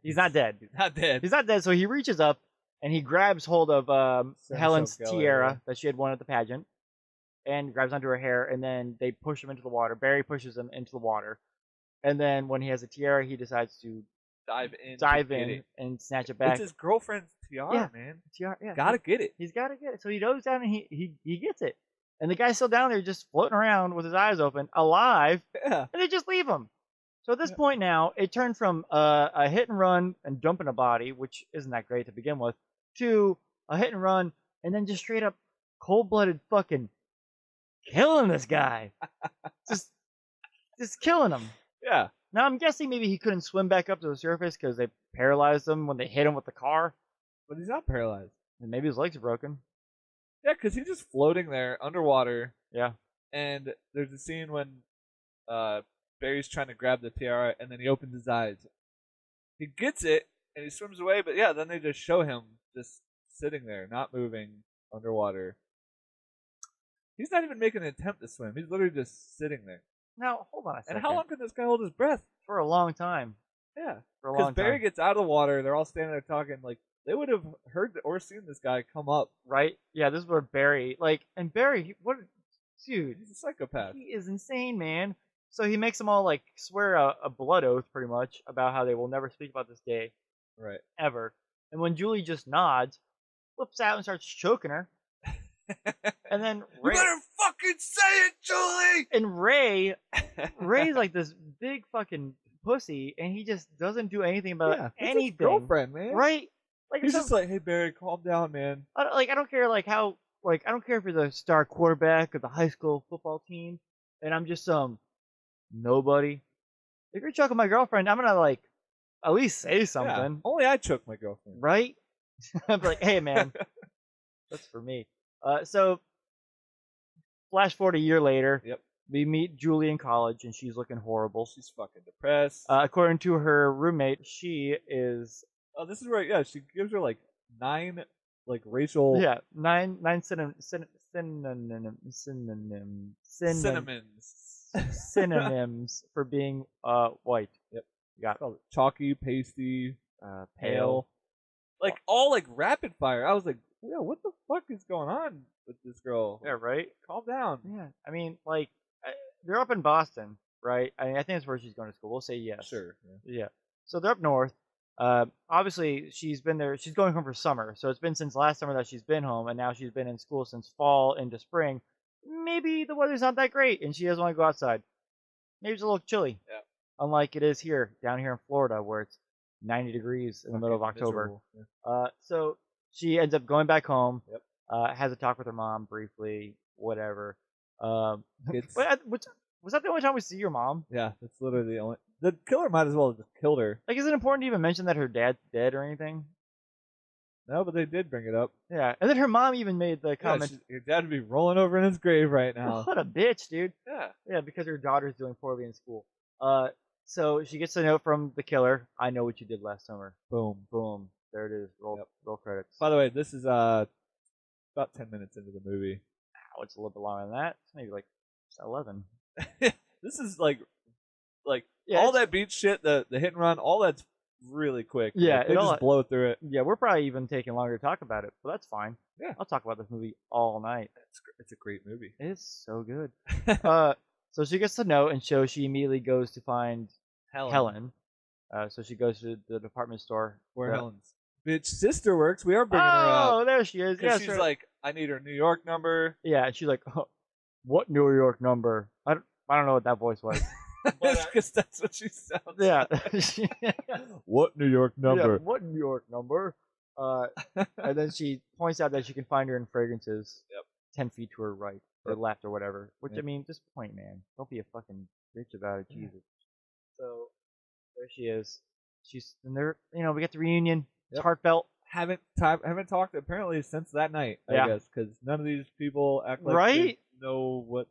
Speaker 1: he's not dead.
Speaker 2: Not dead.
Speaker 1: He's not dead. So he reaches up and he grabs hold of Helen's tiara that she had won at the pageant, and grabs onto her hair. And then they push him into the water. Barry pushes him into the water, and then when he has a tiara, he decides to
Speaker 2: dive in
Speaker 1: and snatch it back.
Speaker 2: It's his girlfriend's tiara, man.
Speaker 1: Tiara, yeah.
Speaker 2: Gotta get it.
Speaker 1: He's gotta get it. So he goes down and he gets it. And the guy's still down there just floating around with his eyes open, alive.
Speaker 2: Yeah.
Speaker 1: And they just leave him. So at this point now, it turned from a hit and run and dumping a body, which isn't that great to begin with, to a hit and run and then just straight up cold-blooded fucking killing this guy. just killing him.
Speaker 2: Yeah.
Speaker 1: Now, I'm guessing maybe he couldn't swim back up to the surface because they paralyzed him when they hit him with the car.
Speaker 2: But he's not paralyzed.
Speaker 1: And maybe his legs are broken.
Speaker 2: Yeah, because he's just floating there underwater.
Speaker 1: Yeah.
Speaker 2: And there's a scene when Barry's trying to grab the tiara, and then he opens his eyes. He gets it, and he swims away, but yeah, then they just show him just sitting there, not moving, underwater. He's not even making an attempt to swim. He's literally just sitting there.
Speaker 1: Now, hold on a second.
Speaker 2: And how long can this guy hold his breath?
Speaker 1: For a long time.
Speaker 2: Yeah.
Speaker 1: For a long time.
Speaker 2: Because Barry gets out of the water, they're all standing there talking, like, they would have heard or seen this guy come up.
Speaker 1: Right? Yeah, this is where Barry, and Barry, dude.
Speaker 2: He's a psychopath.
Speaker 1: He is insane, man. So he makes them all, swear a blood oath, pretty much, about how they will never speak about this day.
Speaker 2: Right.
Speaker 1: Ever. And when Julie just nods, flips out and starts choking her. And then Ray...
Speaker 2: You better fucking say it, Julie!
Speaker 1: And Ray's like this big fucking pussy, and he just doesn't do anything about anything.
Speaker 2: His girlfriend, man.
Speaker 1: Right?
Speaker 2: He's just like, hey, Barry, calm down, man.
Speaker 1: I don't care, I don't care if you're the star quarterback of the high school football team, and I'm just nobody. If you're choking my girlfriend, I'm gonna, at least say something.
Speaker 2: Yeah, only I choke my girlfriend.
Speaker 1: Right? I'm like, hey, man, that's for me. So, flash forward a year later.
Speaker 2: Yep.
Speaker 1: We meet Julie in college, and she's looking horrible.
Speaker 2: She's fucking depressed.
Speaker 1: According to her roommate, she is...
Speaker 2: Oh, this is where, she gives her, 9, racial...
Speaker 1: Yeah, nine synonyms for being white.
Speaker 2: Yep.
Speaker 1: You got
Speaker 2: it. Chalky, pasty,
Speaker 1: pale.
Speaker 2: All, rapid fire. I was like, yeah, what the fuck is going on with this girl?
Speaker 1: Yeah, right?
Speaker 2: Calm down.
Speaker 1: Yeah, I mean, they're up in Boston, right? I think that's where she's going to school. We'll say yes.
Speaker 2: Sure.
Speaker 1: Yeah. So they're up north. Obviously, she's been there. She's going home for summer. So it's been since last summer that she's been home, and now she's been in school since fall into spring. Maybe the weather's not that great, and she doesn't want to go outside. Maybe it's a little chilly.
Speaker 2: Yeah.
Speaker 1: Unlike it is down here in Florida, where it's 90 degrees in the middle of October.
Speaker 2: Yeah.
Speaker 1: So she ends up going back home.
Speaker 2: Yep.
Speaker 1: Has a talk with her mom briefly, whatever. Was that the only time we see your mom?
Speaker 2: Yeah, that's literally the only... The killer might as well have just killed her.
Speaker 1: Is it important to even mention that her dad's dead or anything?
Speaker 2: No, but they did bring it up.
Speaker 1: Yeah, and then her mom even made the comment...
Speaker 2: Your dad would be rolling over in his grave right now.
Speaker 1: What a bitch, dude.
Speaker 2: Yeah.
Speaker 1: Yeah, because her daughter's doing poorly in school. So she gets a note from the killer. I know what you did last summer. Boom, boom. There it is. Roll credits.
Speaker 2: By the way, this is about 10 minutes into the movie.
Speaker 1: Oh, it's a little bit longer than that. It's maybe 11.
Speaker 2: This is all that beach shit, the hit and run, all that's really quick.
Speaker 1: Yeah,
Speaker 2: Like, they
Speaker 1: it all.
Speaker 2: just blow through it.
Speaker 1: Yeah, we're probably even taking longer to talk about it, but that's fine.
Speaker 2: Yeah.
Speaker 1: I'll talk about this movie all night.
Speaker 2: It's a great movie.
Speaker 1: It's so good. So she gets the note, and she immediately goes to find Helen. So she goes to the department store
Speaker 2: where Helen's bitch sister works. We are bringing her up.
Speaker 1: Oh, there she is. Yeah,
Speaker 2: she's like, I need her New York number.
Speaker 1: Yeah, and she's like, oh, what New York number? I don't know what that voice was.
Speaker 2: Because that's what she sounds.
Speaker 1: Yeah.
Speaker 2: What New York number?
Speaker 1: Yeah, what New York number? And then she points out that she can find her in fragrances.
Speaker 2: Yep.
Speaker 1: 10 feet to her right or left or whatever. Which I mean, just point, man. Don't be a fucking bitch about it, Jesus. So there she is. She's and there. You know, we get the reunion. It's heartfelt.
Speaker 2: Haven't talked apparently since that night. I guess because none of these people act like they know what's.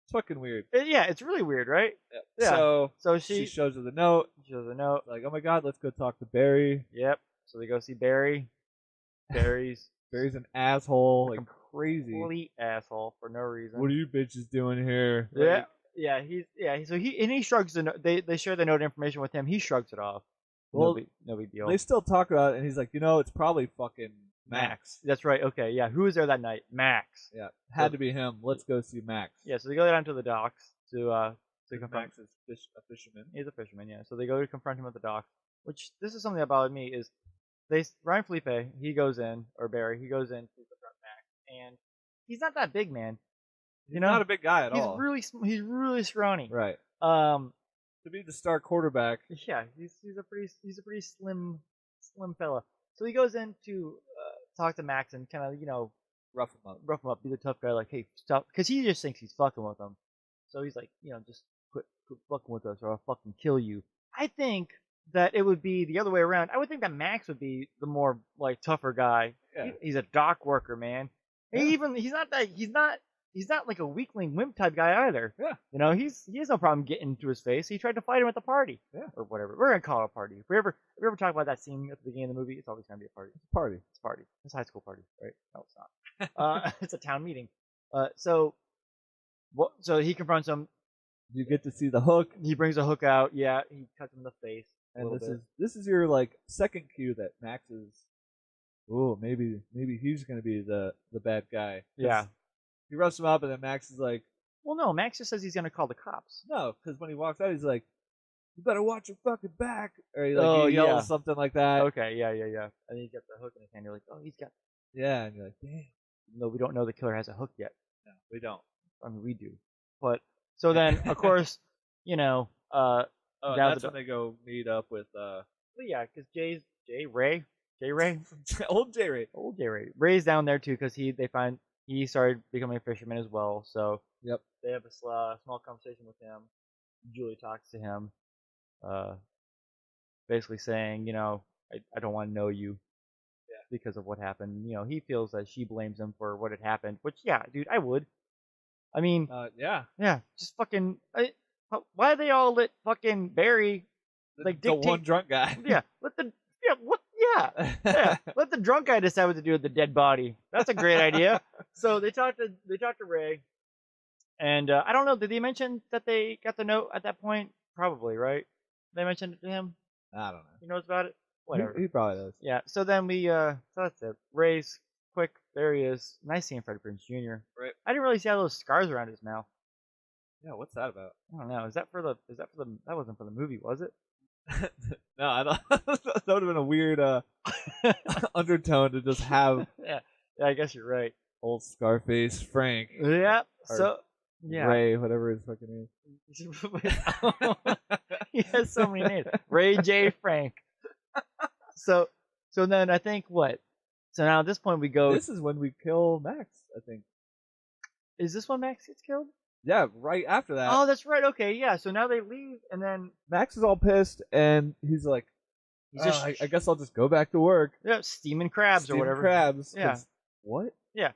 Speaker 2: It's fucking weird.
Speaker 1: Yeah, it's really weird, right?
Speaker 2: Yep.
Speaker 1: Yeah.
Speaker 2: So she shows her the note.
Speaker 1: She shows the note.
Speaker 2: Like, oh my god, let's go talk to Barry.
Speaker 1: Yep. So they go see Barry. Barry's
Speaker 2: an asshole, like crazy.
Speaker 1: Complete asshole for no reason.
Speaker 2: What are you bitches doing here?
Speaker 1: Yeah. Like, So he shrugs the note. They share the note information with him. He shrugs it off.
Speaker 2: Well,
Speaker 1: no big deal.
Speaker 2: They still talk about it, and he's like, it's probably fucking Max.
Speaker 1: That's right. Okay, yeah. Who was there that night? Max.
Speaker 2: Yeah, had to be him. Let's go see Max.
Speaker 1: Yeah, so they go down to the docks to confront.
Speaker 2: Max is a fisherman.
Speaker 1: He's a fisherman, yeah. So they go to confront him at the docks. Which this is something that bothered me is Ryan Felipe, he goes in, or Barry, he goes in to confront Max, and he's not that big, man.
Speaker 2: He's not a big guy at all.
Speaker 1: He's really scrawny.
Speaker 2: Right. To be the star quarterback.
Speaker 1: Yeah, he's a pretty slim fella. So he goes in to talk to Max and kind of
Speaker 2: rough him up,
Speaker 1: be the tough guy, like, hey, stop, because he just thinks he's fucking with him. So he's like, just quit fucking with us or I'll fucking kill you. I think that it would be the other way around. I would think that Max would be the more like tougher guy.
Speaker 2: Yeah.
Speaker 1: He's a dock worker, man. Yeah. He's not like a weakling wimp type guy either.
Speaker 2: Yeah.
Speaker 1: He has no problem getting into his face. He tried to fight him at the party.
Speaker 2: Yeah.
Speaker 1: Or whatever. We're gonna call it a party. If we ever talk about that scene at the beginning of the movie, it's always gonna be a party.
Speaker 2: It's a party.
Speaker 1: It's a party. It's a high school party, right? No, it's not. It's a town meeting. So he confronts him.
Speaker 2: You get to see the hook.
Speaker 1: He brings a hook out. Yeah, he cuts him in the face.
Speaker 2: And this is your like second cue that Max is. Oh, maybe he's gonna be the bad guy.
Speaker 1: Yeah.
Speaker 2: He roughs him up, and then Max is like,
Speaker 1: well, no, Max just says he's gonna call the cops.
Speaker 2: No, because when he walks out, he's like, you better watch your fucking back. Or he yells something like that.
Speaker 1: Okay, yeah. And he gets the hook in his hand. You're like, oh, he's got.
Speaker 2: Yeah, and you're like, damn.
Speaker 1: No, we don't know the killer has a hook yet.
Speaker 2: No, we don't.
Speaker 1: I mean, we do. But so then, of course,
Speaker 2: that's when they go meet up with.
Speaker 1: Yeah, because Ray.
Speaker 2: Old J
Speaker 1: Ray. Ray's down there too because he started becoming a fisherman as well. So
Speaker 2: yep,
Speaker 1: they have a small conversation with him. Julie talks to him, basically saying, I don't want to know you, because of what happened. He feels that she blames him for what had happened. Which, yeah, dude, I would. I mean,
Speaker 2: yeah,
Speaker 1: just fucking. Why they all let fucking Barry
Speaker 2: like dictate the one drunk guy?
Speaker 1: Yeah, let the let the drunk guy decide what to do with the dead body. That's a great idea. So they talked to Ray, and I don't know. Did they mention that they got the note at that point? Probably, right? They mentioned it to him.
Speaker 2: I don't know.
Speaker 1: He knows about it. Whatever.
Speaker 2: He probably does.
Speaker 1: Yeah. So then so that's it. Ray's quick. There he is. Nice seeing Freddie Prinze Jr.
Speaker 2: Right.
Speaker 1: I didn't really see all those scars around his mouth.
Speaker 2: Yeah. What's that about?
Speaker 1: I don't know. That wasn't for the movie, was it?
Speaker 2: No, I don't. That would have been a weird undertone to just have.
Speaker 1: Yeah, I guess you're right.
Speaker 2: Old Scarface Frank.
Speaker 1: Yeah. So yeah,
Speaker 2: Ray, whatever his fucking name.
Speaker 1: He has so many names. Ray J. Frank. So then I think what? So now at this point we go.
Speaker 2: This is when we kill Max. I think.
Speaker 1: Is this when Max gets killed?
Speaker 2: Yeah, right after that.
Speaker 1: Oh, that's right. Okay, yeah. So now they leave, and then
Speaker 2: Max is all pissed, and he's like, I guess I'll just go back to work.
Speaker 1: Yeah, steaming crabs or whatever.
Speaker 2: Crabs.
Speaker 1: Yeah.
Speaker 2: What?
Speaker 1: Yeah.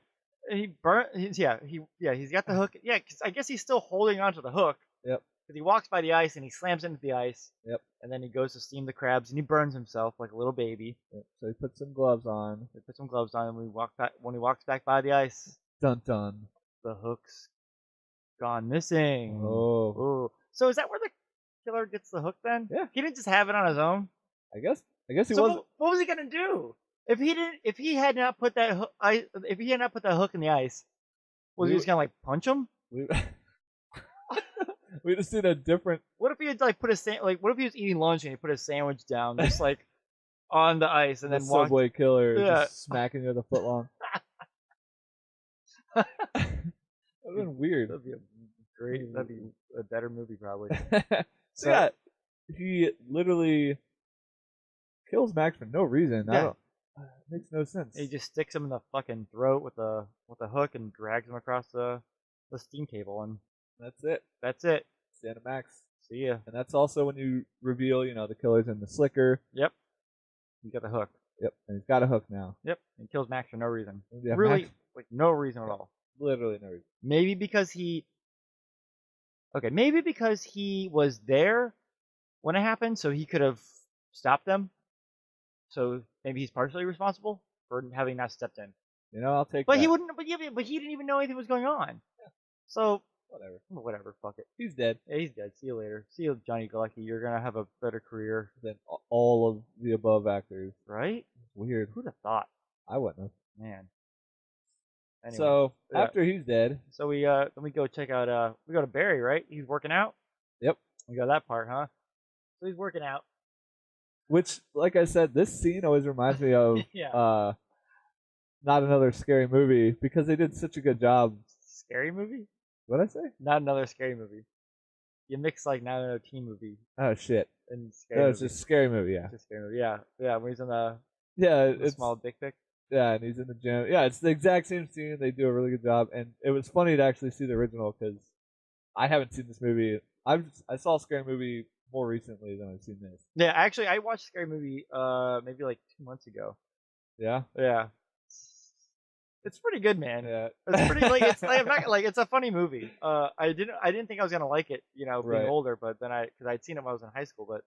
Speaker 1: And he's got the hook. Yeah, because I guess he's still holding onto the hook.
Speaker 2: Yep.
Speaker 1: Because he walks by the ice and he slams into the ice.
Speaker 2: Yep.
Speaker 1: And then he goes to steam the crabs and he burns himself like a little baby.
Speaker 2: Yep. So he puts some gloves on.
Speaker 1: And when he walks back by the ice.
Speaker 2: Dun dun.
Speaker 1: The hook's gone missing.
Speaker 2: Oh.
Speaker 1: So is that where the killer gets the hook then?
Speaker 2: Yeah.
Speaker 1: He didn't just have it on his own?
Speaker 2: I guess he
Speaker 1: So
Speaker 2: wasn't.
Speaker 1: what was he gonna do if he didn't? If he had not put that if he had not put that hook in the ice, was he just gonna like punch him?
Speaker 2: We, we just did a different.
Speaker 1: What if he had like put a what if he was eating lunch and he put a sandwich down just like on the ice and
Speaker 2: the
Speaker 1: then walked?
Speaker 2: Subway Killer
Speaker 1: Yeah.
Speaker 2: just smacking you with a foot long. That'd have been weird.
Speaker 1: That'd be great. That'd be a better movie probably.
Speaker 2: So yeah, he literally kills Max for no reason.
Speaker 1: Yeah.
Speaker 2: It makes no sense.
Speaker 1: He just sticks him in the fucking throat with a hook and drags him across the steam table, and
Speaker 2: That's it.
Speaker 1: that's it.
Speaker 2: It's the end of Max.
Speaker 1: See ya.
Speaker 2: And that's also when you reveal, the killer's in the slicker.
Speaker 1: Yep. You got the hook.
Speaker 2: Yep. And he's got a hook now.
Speaker 1: Yep. He kills Max for no reason.
Speaker 2: Yeah,
Speaker 1: Really,
Speaker 2: Max,
Speaker 1: like no reason at all.
Speaker 2: literally no reason.
Speaker 1: Maybe because maybe because he was there when it happened, so he could have stopped them. So maybe he's partially responsible for having not stepped in.
Speaker 2: I'll take
Speaker 1: But
Speaker 2: that.
Speaker 1: he wouldn't. But he didn't even know anything was going on. Yeah. So
Speaker 2: Whatever.
Speaker 1: Fuck it.
Speaker 2: He's dead.
Speaker 1: Yeah, he's dead. See you later. See you, Johnny Galecki. You're gonna have a better career
Speaker 2: Than all of the above actors.
Speaker 1: right?
Speaker 2: Weird.
Speaker 1: Who'd have thought?
Speaker 2: I wouldn't have.
Speaker 1: Man. Anyway,
Speaker 2: So
Speaker 1: yeah.
Speaker 2: after he's dead,
Speaker 1: So then we go check out we go to Barry, right? He's working out.
Speaker 2: Yep.
Speaker 1: We got that part, huh? So he's working out.
Speaker 2: which, like I said, this scene always reminds me of
Speaker 1: Yeah.
Speaker 2: Not Another Scary Movie because they did such a good job.
Speaker 1: Scary movie?
Speaker 2: What'd I say?
Speaker 1: Not another scary movie. You mix like not another teen movie
Speaker 2: Oh shit!
Speaker 1: and scary
Speaker 2: No,
Speaker 1: movie.
Speaker 2: it's just Scary Movie. Yeah.
Speaker 1: Just scary movie. Yeah. Yeah. When he's in the
Speaker 2: It's
Speaker 1: small dick pic.
Speaker 2: Yeah, and he's in the gym. Yeah, it's the exact same scene. They do a really good job, and it was funny to actually see the original because I haven't seen this movie. I saw Scary Movie more recently than I've seen this.
Speaker 1: Yeah, actually, I watched Scary Movie maybe like 2 months ago.
Speaker 2: Yeah.
Speaker 1: Yeah, it's pretty good, man.
Speaker 2: Yeah.
Speaker 1: It's pretty like it's like, I'm not, like it's a funny movie. I didn't think I was gonna like it, being
Speaker 2: Right.
Speaker 1: older, but then because I'd seen it when I was in high school, but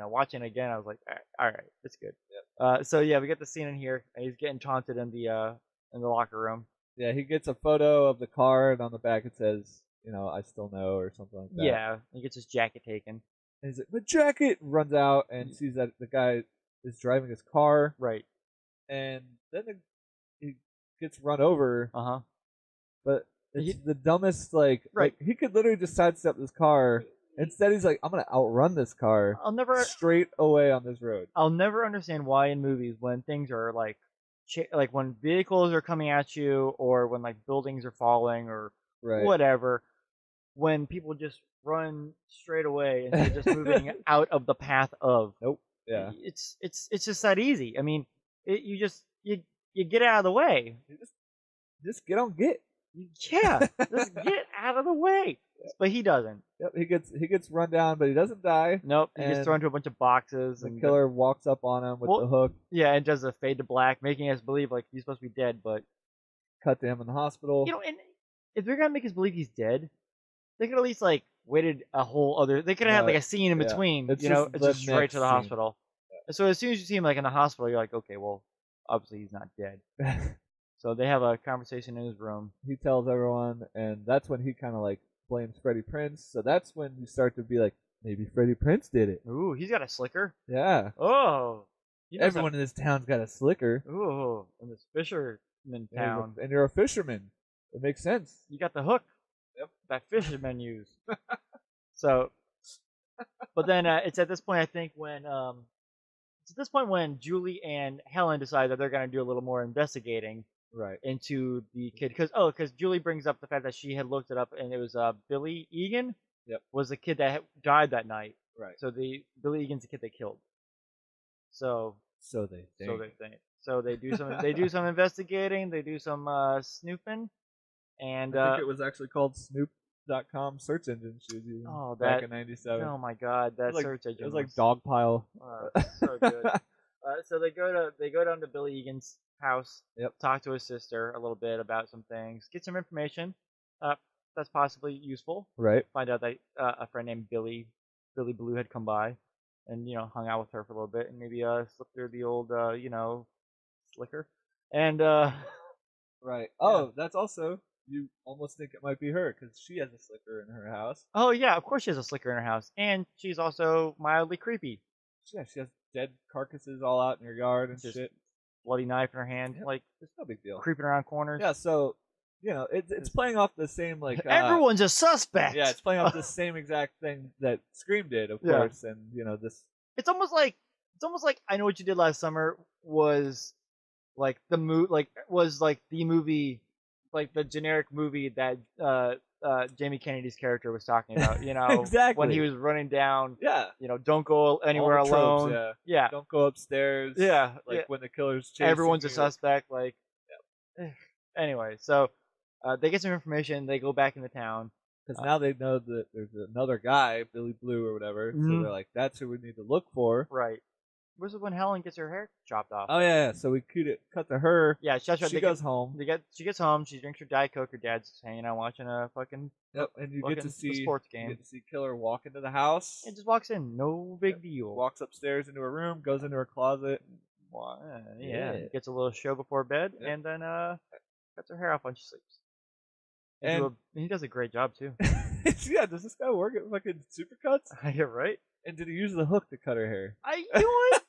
Speaker 1: watching it again, I was like, all right, it's good.
Speaker 2: Yep.
Speaker 1: So yeah, we get the scene in here, and he's getting taunted in the locker room.
Speaker 2: Yeah, he gets a photo of the car, and on the back it says, I still know, or something like that.
Speaker 1: Yeah, he gets his jacket taken.
Speaker 2: And he's like, my jacket! Runs out and sees that the guy is driving his car,
Speaker 1: Right.
Speaker 2: and then he gets run over,
Speaker 1: Uh-huh.
Speaker 2: but it's the dumbest, like,
Speaker 1: Right.
Speaker 2: he could literally just sidestep this car. Instead, he's like, I'm going to outrun this car
Speaker 1: I'll never
Speaker 2: straight away on this road.
Speaker 1: I'll never understand why in movies when things are like when vehicles are coming at you, or when like buildings are falling, or
Speaker 2: Right.
Speaker 1: whatever, when people just run straight away instead of just moving out of the path of.
Speaker 2: Nope. Yeah.
Speaker 1: It's just that easy. I mean, you get out of the way.
Speaker 2: You just get on get.
Speaker 1: Yeah, just get out of the way. But he doesn't.
Speaker 2: Yep. He gets run down, but he doesn't die.
Speaker 1: Nope. He gets
Speaker 2: And
Speaker 1: thrown into a bunch of boxes,
Speaker 2: The
Speaker 1: and
Speaker 2: killer walks up on him with
Speaker 1: Well-
Speaker 2: the hook,
Speaker 1: yeah, and does a fade to black, making us believe like he's supposed to be dead, but
Speaker 2: cut to him in the hospital.
Speaker 1: and if they're gonna make us believe he's dead, they could at least like waited a whole other. They could have had like a scene in
Speaker 2: yeah.
Speaker 1: between.
Speaker 2: It's
Speaker 1: It's
Speaker 2: just the
Speaker 1: just straight
Speaker 2: next
Speaker 1: to the
Speaker 2: scene.
Speaker 1: hospital. And so as soon as you see him like in the hospital, you're like, okay, well, obviously he's not dead. So they have a conversation in his room.
Speaker 2: He tells everyone, and that's when he kind of like blames Freddie Prinze. So that's when you start to be like, maybe Freddie Prinze did it.
Speaker 1: Ooh, he's got a slicker.
Speaker 2: Yeah.
Speaker 1: Oh,
Speaker 2: Everyone in this town's got a slicker.
Speaker 1: Ooh, in this fisherman town,
Speaker 2: And you're a fisherman. It makes sense.
Speaker 1: you got the hook.
Speaker 2: Yep.
Speaker 1: That fishermen use. So, but then it's at this point I think when it's at this point when Julie and Helen decide that they're gonna do a little more investigating
Speaker 2: Right.
Speaker 1: into the kid, because Julie brings up the fact that she had looked it up, and it was Billy Egan.
Speaker 2: Yep.
Speaker 1: Was the kid that died that night.
Speaker 2: Right.
Speaker 1: So Billy Egan's the kid they killed. So
Speaker 2: So they think.
Speaker 1: so they think. So they do some investigating. They do some snooping, and
Speaker 2: I think it was actually called Snoop.com search engine she was using back in '97.
Speaker 1: oh my god, that
Speaker 2: like-
Speaker 1: search engine
Speaker 2: It was like Dogpile.
Speaker 1: so good. So they go down to Billy Egan's house.
Speaker 2: Yep.
Speaker 1: Talk to his sister a little bit about some things. Get some information. That's possibly useful.
Speaker 2: Right.
Speaker 1: Find out that a friend named Billy Blue had come by, and hung out with her for a little bit, and maybe slipped through the old slicker. And
Speaker 2: Right. Oh, that's also, you almost think it might be her because she has a slicker in her house.
Speaker 1: oh yeah, of course she has a slicker in her house, and she's also mildly creepy.
Speaker 2: Yeah, she has dead carcasses all out in her yard and
Speaker 1: Just
Speaker 2: shit.
Speaker 1: bloody knife in her hand,
Speaker 2: Yep.
Speaker 1: like
Speaker 2: It's no big deal.
Speaker 1: creeping around corners.
Speaker 2: Yeah, so it's playing off the same like
Speaker 1: everyone's a suspect.
Speaker 2: yeah, it's playing off the same exact thing that Scream did, of
Speaker 1: Yeah.
Speaker 2: course, and this.
Speaker 1: It's almost like I Know What You Did Last Summer was like the movie, like the generic movie that Jamie Kennedy's character was talking about.
Speaker 2: Exactly.
Speaker 1: When he was running down.
Speaker 2: Yeah.
Speaker 1: Don't go anywhere
Speaker 2: All the tropes,
Speaker 1: alone. Yeah.
Speaker 2: Don't go upstairs.
Speaker 1: Yeah.
Speaker 2: Like when the killer's chasing
Speaker 1: everyone's
Speaker 2: you.
Speaker 1: a suspect. Like. Yeah. Anyway, so they get some information. They go back in the town.
Speaker 2: Because now they know that there's another guy, Billy Blue or whatever.
Speaker 1: Mhm.
Speaker 2: So they're like, that's who we need to look for.
Speaker 1: Right. This is when Helen gets her hair chopped off.
Speaker 2: Oh yeah. So we cut to her.
Speaker 1: Yeah, that's right.
Speaker 2: She goes home.
Speaker 1: She gets home. She drinks her Diet Coke. Her dad's hanging out watching a fucking.
Speaker 2: Yep, and you get to see
Speaker 1: the sports game.
Speaker 2: You get to see Killer walk into the house.
Speaker 1: It just walks in. No big deal.
Speaker 2: Walks upstairs into her room. Goes into her closet.
Speaker 1: Yeah. Gets a little show before bed, and then cuts her hair off when she sleeps. And he does a great job too.
Speaker 2: Yeah, does this guy work at fucking Supercuts?
Speaker 1: Yeah, right.
Speaker 2: And did he use the hook to cut her hair?
Speaker 1: I knew it.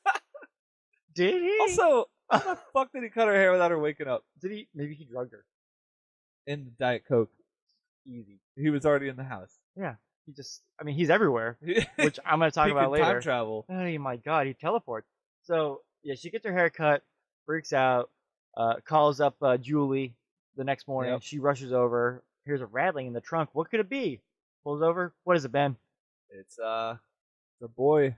Speaker 1: Did he?
Speaker 2: Also, how the fuck did he cut her hair without her waking up?
Speaker 1: Did he? Maybe he drugged her.
Speaker 2: In the Diet Coke.
Speaker 1: Easy.
Speaker 2: He was already in the house.
Speaker 1: Yeah. He's everywhere, which I'm going to talk about later.
Speaker 2: Time travel.
Speaker 1: Oh my god, he teleports. So, yeah, she gets her hair cut, freaks out, calls up Julie the next morning.
Speaker 2: Yep.
Speaker 1: She rushes over, hears a rattling in the trunk. What could it be? Pulls over. What is it, Ben?
Speaker 2: It's a boy.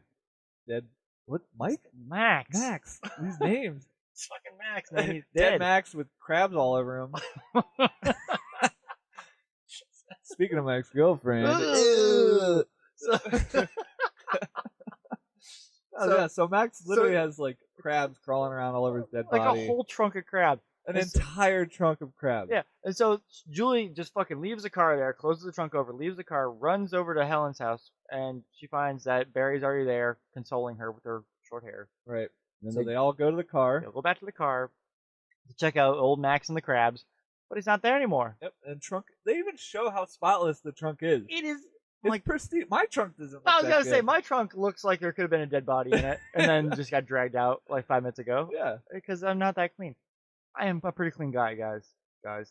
Speaker 2: Dead. What? Mike?
Speaker 1: Max.
Speaker 2: These names.
Speaker 1: It's fucking Max, man. He's
Speaker 2: Dead
Speaker 1: dead.
Speaker 2: Max with crabs all over him. Speaking of my ex-girlfriend. So Max literally has like crabs crawling around all over his dead body.
Speaker 1: Like a whole trunk of crab.
Speaker 2: An entire trunk of crabs.
Speaker 1: Yeah, and so Julie just fucking leaves the car there, closes the trunk over, leaves the car, runs over to Helen's house, and she finds that Barry's already there, consoling her with her short hair.
Speaker 2: Right. And so they all go to the car.
Speaker 1: They'll go back to the car to check out old Max and the crabs, but he's not there anymore.
Speaker 2: Yep. And trunk. They even show how spotless the trunk is.
Speaker 1: It is.
Speaker 2: It's like pristine. My trunk doesn't. Look
Speaker 1: I was gonna
Speaker 2: that
Speaker 1: say
Speaker 2: good.
Speaker 1: my trunk looks like there could have been a dead body in it, and then just got dragged out like 5 minutes ago.
Speaker 2: Yeah.
Speaker 1: Because I'm not that clean. I am a pretty clean guy, guys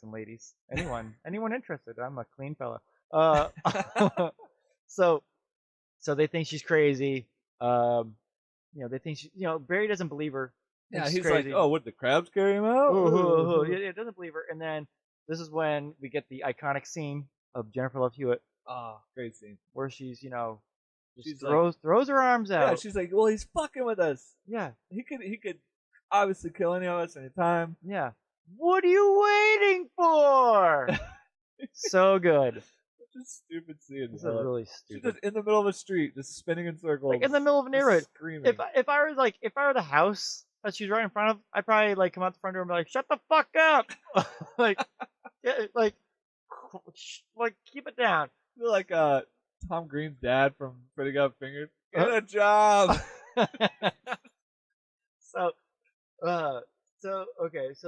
Speaker 1: and ladies. Anyone interested? I'm a clean fella. So they think she's crazy. They think Barry doesn't believe her.
Speaker 2: Yeah, he's
Speaker 1: crazy.
Speaker 2: like, oh, would the crabs carry him out?
Speaker 1: Yeah, doesn't believe her. And then this is when we get the iconic scene of Jennifer Love Hewitt.
Speaker 2: Ah, great scene.
Speaker 1: Where she's,
Speaker 2: She's
Speaker 1: throws her arms out.
Speaker 2: Yeah, she's like, well, he's fucking with us.
Speaker 1: Yeah.
Speaker 2: He could obviously kill any of us anytime.
Speaker 1: Yeah. What are you waiting for? So good.
Speaker 2: Such a stupid scene.
Speaker 1: It's really stupid.
Speaker 2: She's just in the middle of a street, just spinning in circles.
Speaker 1: Like in the middle of a neighborhood.
Speaker 2: Screaming.
Speaker 1: If I were the house that she's right in front of, I'd probably come out the front door and be like, shut the fuck up. Keep it down.
Speaker 2: You're like Tom Green's dad from Freddy Got Fingered. Get a job.
Speaker 1: So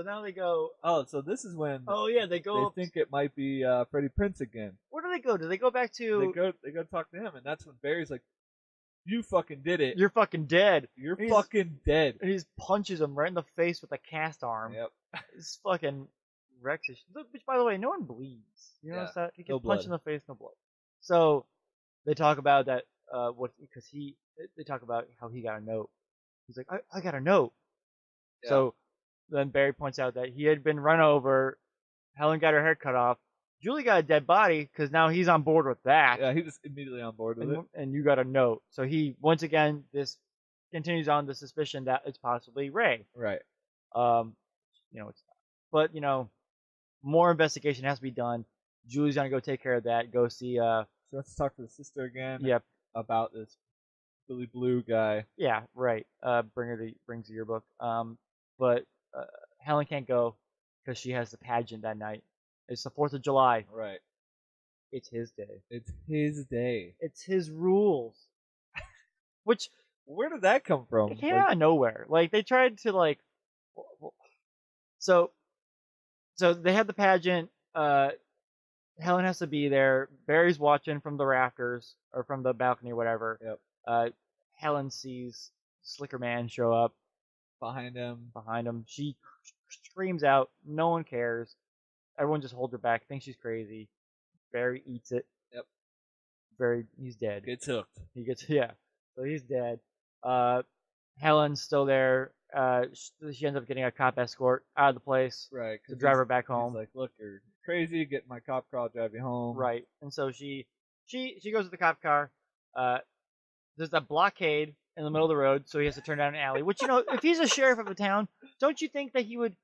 Speaker 1: now they go.
Speaker 2: Oh, so this is when.
Speaker 1: Oh yeah, they go.
Speaker 2: They think it might be Freddie Prinze again.
Speaker 1: Where do they go? Do they go back to?
Speaker 2: They go talk to him, and that's when Barry's like, "You fucking did it.
Speaker 1: You're fucking dead.
Speaker 2: You're fucking dead."
Speaker 1: And he punches him right in the face with a cast arm.
Speaker 2: Yep.
Speaker 1: It's fucking wrecks. Which, by the way, no one bleeds. You notice that? He gets punched in the face, no blood. So they talk about that. They talk about how he got a note. He's like, I got a note. Yeah. So then Barry points out that he had been run over. Helen got her hair cut off. Julie got a dead body because now he's on board with that.
Speaker 2: Yeah, he's just immediately on board with it.
Speaker 1: And you got a note. So he, once again, this continues on the suspicion that it's possibly Ray.
Speaker 2: Right.
Speaker 1: It's not. But, more investigation has to be done. Julie's going to go take care of that. Go see.
Speaker 2: So let's talk to the sister again.
Speaker 1: Yep.
Speaker 2: About this Billy Blue guy.
Speaker 1: Yeah, right. Brings the yearbook. But Helen can't go because she has the pageant that night. It's the 4th of July.
Speaker 2: Right.
Speaker 1: It's his day.
Speaker 2: It's his day.
Speaker 1: It's his rules. Which,
Speaker 2: where did that come from?
Speaker 1: It came out of nowhere. They tried to So they had the pageant. Helen has to be there. Barry's watching from the rafters or from the balcony or whatever.
Speaker 2: Yep.
Speaker 1: Helen sees Slicker Man show up
Speaker 2: behind him.
Speaker 1: She screams out. No one cares. Everyone just holds her back. Thinks she's crazy. Barry eats it.
Speaker 2: Yep.
Speaker 1: He's dead.
Speaker 2: Gets hooked.
Speaker 1: So he's dead. Helen's still there. She ends up getting a cop escort out of the place.
Speaker 2: Right.
Speaker 1: To drive her back home.
Speaker 2: He's like, look, you're crazy. Get my cop car. I'll drive you home.
Speaker 1: Right. And so she goes to the cop car. There's a blockade in the middle of the road, so he has to turn down an alley. Which, if he's a sheriff of the town, don't you think that he would,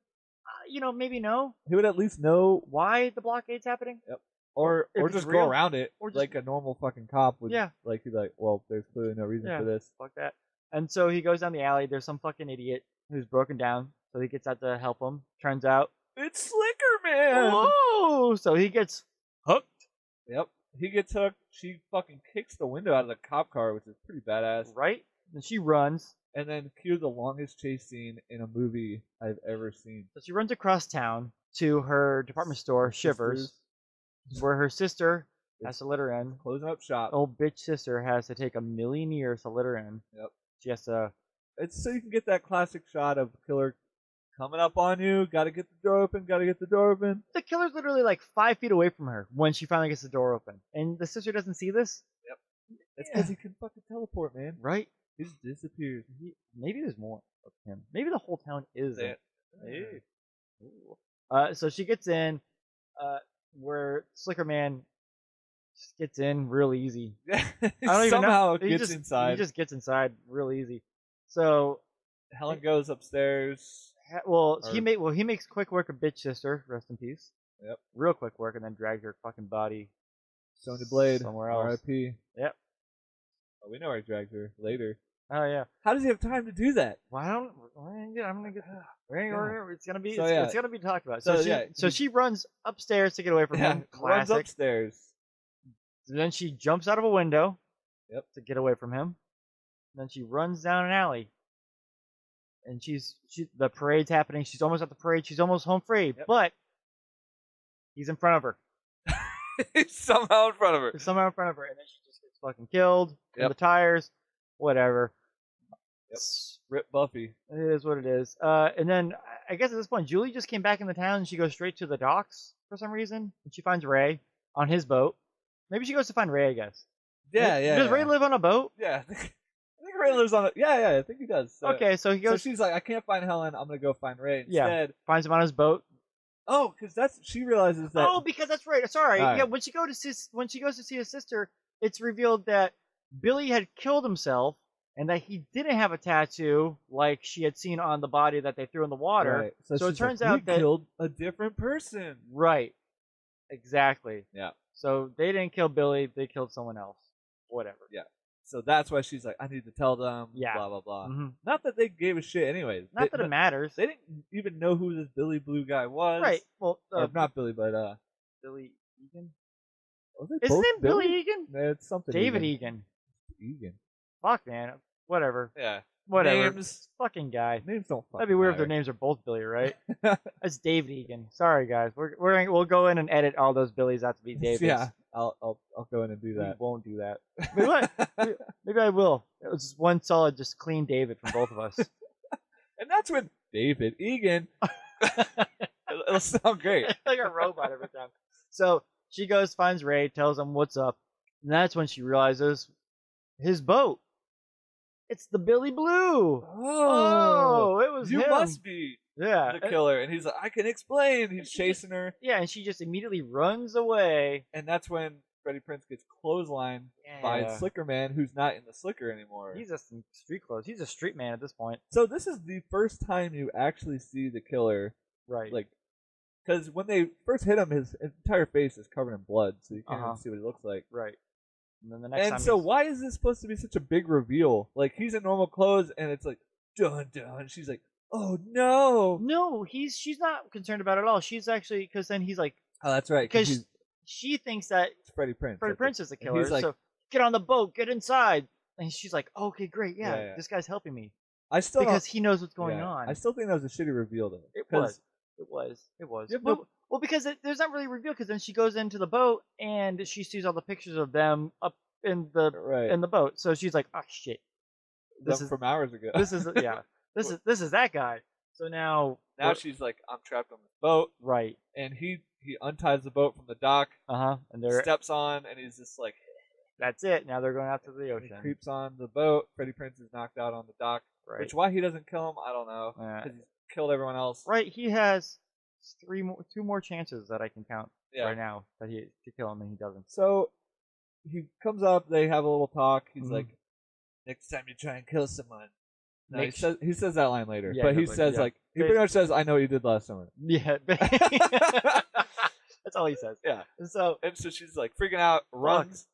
Speaker 1: maybe know?
Speaker 2: He would at least know
Speaker 1: why the blockade's happening.
Speaker 2: Yep. Or just go around it, or like a normal fucking cop would.
Speaker 1: Yeah.
Speaker 2: Like he's like, well, there's clearly no reason for this.
Speaker 1: Fuck that. And so he goes down the alley. There's some fucking idiot who's broken down, so he gets out to help him. Turns out
Speaker 2: it's Slicker Man.
Speaker 1: Whoa! So he gets hooked.
Speaker 2: Yep. He gets hooked. She fucking kicks the window out of the cop car, which is pretty badass.
Speaker 1: Right? And she runs.
Speaker 2: And then cue the longest chase scene in a movie I've ever seen.
Speaker 1: So she runs across town to her department store, Shivers, where her sister has to let her in.
Speaker 2: Closing up shop.
Speaker 1: Old bitch sister has to take 1,000,000 years to let her in.
Speaker 2: Yep.
Speaker 1: She has to.
Speaker 2: It's so you can get that classic shot of the killer coming up on you. Gotta get the door open.
Speaker 1: The killer's literally like 5 feet away from her when she finally gets the door open. And the sister doesn't see this?
Speaker 2: Yep. It's because he can fucking teleport, man.
Speaker 1: Right?
Speaker 2: He just disappears.
Speaker 1: Maybe there's more of him. Maybe the whole town is it. So she gets in, where Slicker Man just gets in real easy.
Speaker 2: I don't even know. Gets inside.
Speaker 1: He just gets inside real easy. So
Speaker 2: Helen goes upstairs.
Speaker 1: He makes quick work of bitch sister. Rest in peace.
Speaker 2: Yep.
Speaker 1: Real quick work, and then drags her fucking body.
Speaker 2: Sonya Blade.
Speaker 1: Somewhere else.
Speaker 2: R.I.P.
Speaker 1: Yep.
Speaker 2: Oh, we know where he dragged her later.
Speaker 1: Oh yeah.
Speaker 2: How does he have time to do that?
Speaker 1: Well, I'm gonna get. It's gonna be.
Speaker 2: So,
Speaker 1: it's gonna be talked about.
Speaker 2: So
Speaker 1: she runs upstairs to get away from him. Classic.
Speaker 2: Runs upstairs.
Speaker 1: And then she jumps out of a window.
Speaker 2: Yep.
Speaker 1: To get away from him. And then she runs down an alley. And the parade's happening. She's almost at the parade. She's almost home free. Yep. But he's in front of her.
Speaker 2: He's somehow in front of her.
Speaker 1: And then she just gets fucking killed. In the tires. Whatever.
Speaker 2: Yep. Rip Buffy.
Speaker 1: It is what it is. And then I guess at this point, Julie just came back in the town and she goes straight to the docks for some reason. And she finds Ray on his boat. Maybe she goes to find Ray, I guess.
Speaker 2: Yeah.
Speaker 1: Does Ray live on a boat?
Speaker 2: Yeah. I think Ray lives on it. Yeah, I think he does. So,
Speaker 1: okay, so he goes.
Speaker 2: So she's like, I can't find Helen. I'm gonna go find Ray instead.
Speaker 1: Finds him on his boat.
Speaker 2: Oh, because she realizes that.
Speaker 1: Oh, because that's right. Sorry.
Speaker 2: Right.
Speaker 1: Yeah, when she goes to see his sister, it's revealed that Billy had killed himself and that he didn't have a tattoo like she had seen on the body that they threw in the water.
Speaker 2: Right.
Speaker 1: So it turns out that
Speaker 2: killed a different person.
Speaker 1: Right. Exactly.
Speaker 2: Yeah.
Speaker 1: So they didn't kill Billy. They killed someone else. Whatever.
Speaker 2: Yeah. So that's why she's like, I need to tell them.
Speaker 1: Yeah.
Speaker 2: Blah blah blah.
Speaker 1: Mm-hmm.
Speaker 2: Not that they gave a shit, anyways.
Speaker 1: Not that it matters.
Speaker 2: They didn't even know who this Billy Blue guy was.
Speaker 1: Right. Well,
Speaker 2: or not Billy, but
Speaker 1: Billy Egan.
Speaker 2: Is his name
Speaker 1: Billy Egan?
Speaker 2: No, it's something.
Speaker 1: David Egan.
Speaker 2: Egan.
Speaker 1: Fuck, man. Whatever.
Speaker 2: Yeah.
Speaker 1: Whatever.
Speaker 2: Names.
Speaker 1: Fucking guy.
Speaker 2: Names don't fucking
Speaker 1: That'd be weird
Speaker 2: matter.
Speaker 1: if their names are both Billy, right? That's David Egan. Sorry, guys. We'll go in and edit all those Billies out to be Davids.
Speaker 2: Yeah. I'll go in and do that.
Speaker 1: We won't do that. Maybe I will. It was one solid, just clean David from both of us.
Speaker 2: And that's when David Egan. It'll sound great.
Speaker 1: Like a robot every time. So she goes, finds Ray, tells him what's up, and that's when she realizes his boat. It's the Billy Blue. Oh, it was
Speaker 2: you
Speaker 1: him.
Speaker 2: Must be
Speaker 1: the
Speaker 2: killer. And he's like, I can explain. He's chasing her.
Speaker 1: Yeah, and she just immediately runs away.
Speaker 2: And that's when Freddie Prinze gets clotheslined by Slicker Man, who's not in the Slicker anymore.
Speaker 1: He's just in street clothes. He's a street man at this point.
Speaker 2: So this is the first time you actually see the killer.
Speaker 1: Right.
Speaker 2: Like, because when they first hit him, his entire face is covered in blood, so you can't even see what he looks like.
Speaker 1: Right. And then the next time
Speaker 2: so why is this supposed to be such a big reveal? Like, he's in normal clothes, and it's like, dun dun. She's like, oh no.
Speaker 1: No, she's not concerned about it at all. She's actually, because then he's like,
Speaker 2: oh, that's right.
Speaker 1: Because she thinks that
Speaker 2: it's Freddie Prinze.
Speaker 1: Freddie Prinze is the killer.
Speaker 2: He's like,
Speaker 1: so get on the boat, get inside. And she's like, okay, great, yeah. This guy's helping me. Because he knows what's going on.
Speaker 2: I still think that was a shitty reveal, though.
Speaker 1: It was.
Speaker 2: Yeah,
Speaker 1: well, because there's not really a reveal, because then she goes into the boat and she sees all the pictures of them up in the boat. So she's like, oh shit, this is
Speaker 2: from hours ago.
Speaker 1: This is this is that guy. So now
Speaker 2: she's like, I'm trapped on this boat,
Speaker 1: right?
Speaker 2: And he unties the boat from the dock.
Speaker 1: And they're
Speaker 2: steps on, and he's just like,
Speaker 1: that's it. Now they're going out to the ocean.
Speaker 2: He creeps on the boat. Freddie Prinze is knocked out on the dock.
Speaker 1: Right.
Speaker 2: Which why he doesn't kill him, I don't know. Because he's killed everyone else.
Speaker 1: Right. He has two more chances that I can count right now that to kill him, and he doesn't.
Speaker 2: So he comes up. They have a little talk. He's like, next time you try and kill someone. No, he says that line later, but he says he pretty much says, "I know what you did last summer."
Speaker 1: Yeah, that's all he says.
Speaker 2: Yeah,
Speaker 1: and so
Speaker 2: she's like freaking out, runs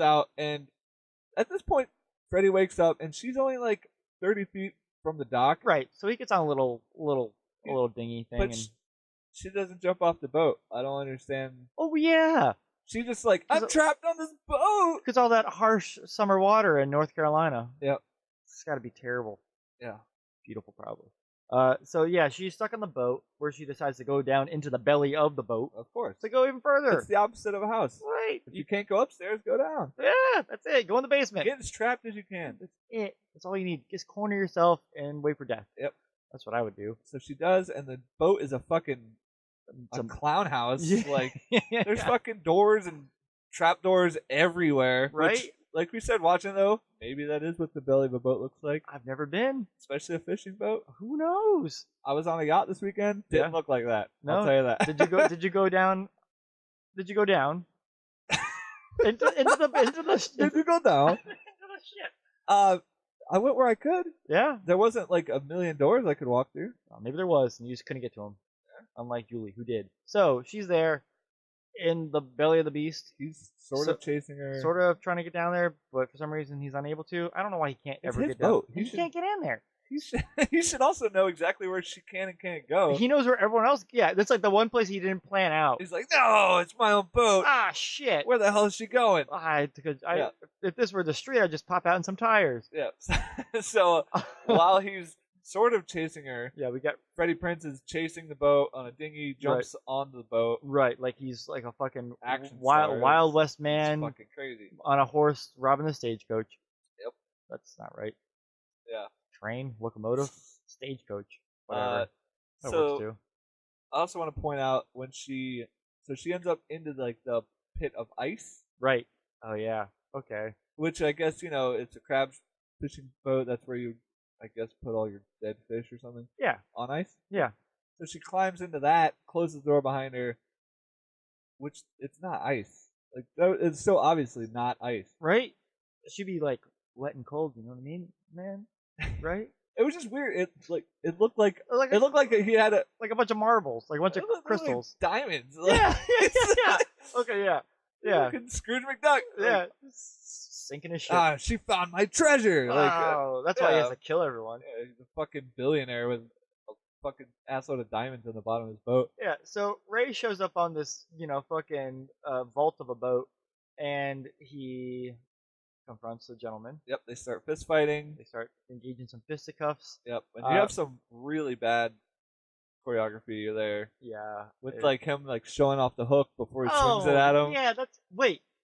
Speaker 2: out, and at this point, Freddie wakes up, and she's only like 30 feet from the dock.
Speaker 1: Right, so he gets on a little dinghy thing,
Speaker 2: but she doesn't jump off the boat. I don't understand.
Speaker 1: Oh yeah.
Speaker 2: She's just like, I'm trapped on this boat
Speaker 1: because all that harsh summer water in North Carolina.
Speaker 2: Yep.
Speaker 1: It's got to be terrible.
Speaker 2: Yeah.
Speaker 1: Beautiful, probably. So yeah, she's stuck on the boat where she decides to go down into the belly of the boat.
Speaker 2: Of course.
Speaker 1: To go even further.
Speaker 2: It's the opposite of a house.
Speaker 1: Right.
Speaker 2: If you can't go upstairs, go down.
Speaker 1: Yeah, that's it. Go in the basement.
Speaker 2: Get as trapped as you can.
Speaker 1: That's it. That's all you need. Just corner yourself and wait for death.
Speaker 2: Yep.
Speaker 1: That's what I would do.
Speaker 2: So she does, and the boat is a fucking clown house.
Speaker 1: Yeah.
Speaker 2: Like, there's fucking doors and trap doors everywhere.
Speaker 1: Right?
Speaker 2: Which, like we said, watching though, maybe that is what the belly of a boat looks like.
Speaker 1: I've never been.
Speaker 2: Especially a fishing boat.
Speaker 1: Who knows?
Speaker 2: I was on a yacht this weekend. Didn't look like that.
Speaker 1: No?
Speaker 2: I'll tell you that.
Speaker 1: Did you go? Did you go down? Did you go down? into the
Speaker 2: Did you go down?
Speaker 1: into the ship.
Speaker 2: I went where I could.
Speaker 1: Yeah.
Speaker 2: There wasn't like a million doors I could walk through.
Speaker 1: Well, maybe there was, and you just couldn't get to them. Unlike Julie, who did. So she's there in the belly of the beast.
Speaker 2: He's sort of chasing her.
Speaker 1: Sort of trying to get down there, but for some reason he's unable to. I don't know why he can't ever get down. He can't get in there.
Speaker 2: He should also know exactly where she can and can't go.
Speaker 1: He knows where everyone else. Yeah, that's like the one place he didn't plan out.
Speaker 2: He's like, no, it's my own boat.
Speaker 1: Ah, shit.
Speaker 2: Where the hell is she going?
Speaker 1: If this were the street, I'd just pop out in some tires.
Speaker 2: Yeah. So while he's sort of chasing her,
Speaker 1: we got
Speaker 2: Freddie Prinze is chasing the boat on a dinghy, jumps onto the boat.
Speaker 1: Right, like he's like a fucking
Speaker 2: action
Speaker 1: Wild West man.
Speaker 2: It's fucking crazy.
Speaker 1: On a horse robbing the stagecoach.
Speaker 2: Yep.
Speaker 1: That's not right.
Speaker 2: Yeah.
Speaker 1: Train, locomotive, stagecoach, whatever. That
Speaker 2: so
Speaker 1: works too.
Speaker 2: I also want to point out when she ends up into like the pit of ice.
Speaker 1: Right. Oh yeah. Okay.
Speaker 2: Which I guess it's a crab fishing boat. That's where you, I guess, put all your dead fish or something.
Speaker 1: Yeah.
Speaker 2: On ice.
Speaker 1: Yeah.
Speaker 2: So she climbs into that, closes the door behind her, which it's not ice. Like it's so obviously not ice.
Speaker 1: Right. It should be like wet and cold. You know what I mean, man? Right.
Speaker 2: It was just weird. It looked like he had
Speaker 1: a bunch of marbles, like a bunch of crystals,
Speaker 2: like diamonds.
Speaker 1: Yeah. Okay. Yeah.
Speaker 2: Fucking Scrooge McDuck.
Speaker 1: Yeah. Sinking his ship.
Speaker 2: She found my treasure.
Speaker 1: That's why he has to kill everyone.
Speaker 2: Yeah, he's a fucking billionaire with a fucking assload of diamonds in the bottom of his boat.
Speaker 1: Yeah. So Ray shows up on this, fucking vault of a boat, and he confronts the gentleman.
Speaker 2: Yep, they start fist fighting.
Speaker 1: They start engaging some fisticuffs.
Speaker 2: Yep, and you have some really bad choreography there.
Speaker 1: Yeah,
Speaker 2: with like him like showing off the hook before he swings it at him.
Speaker 1: Yeah,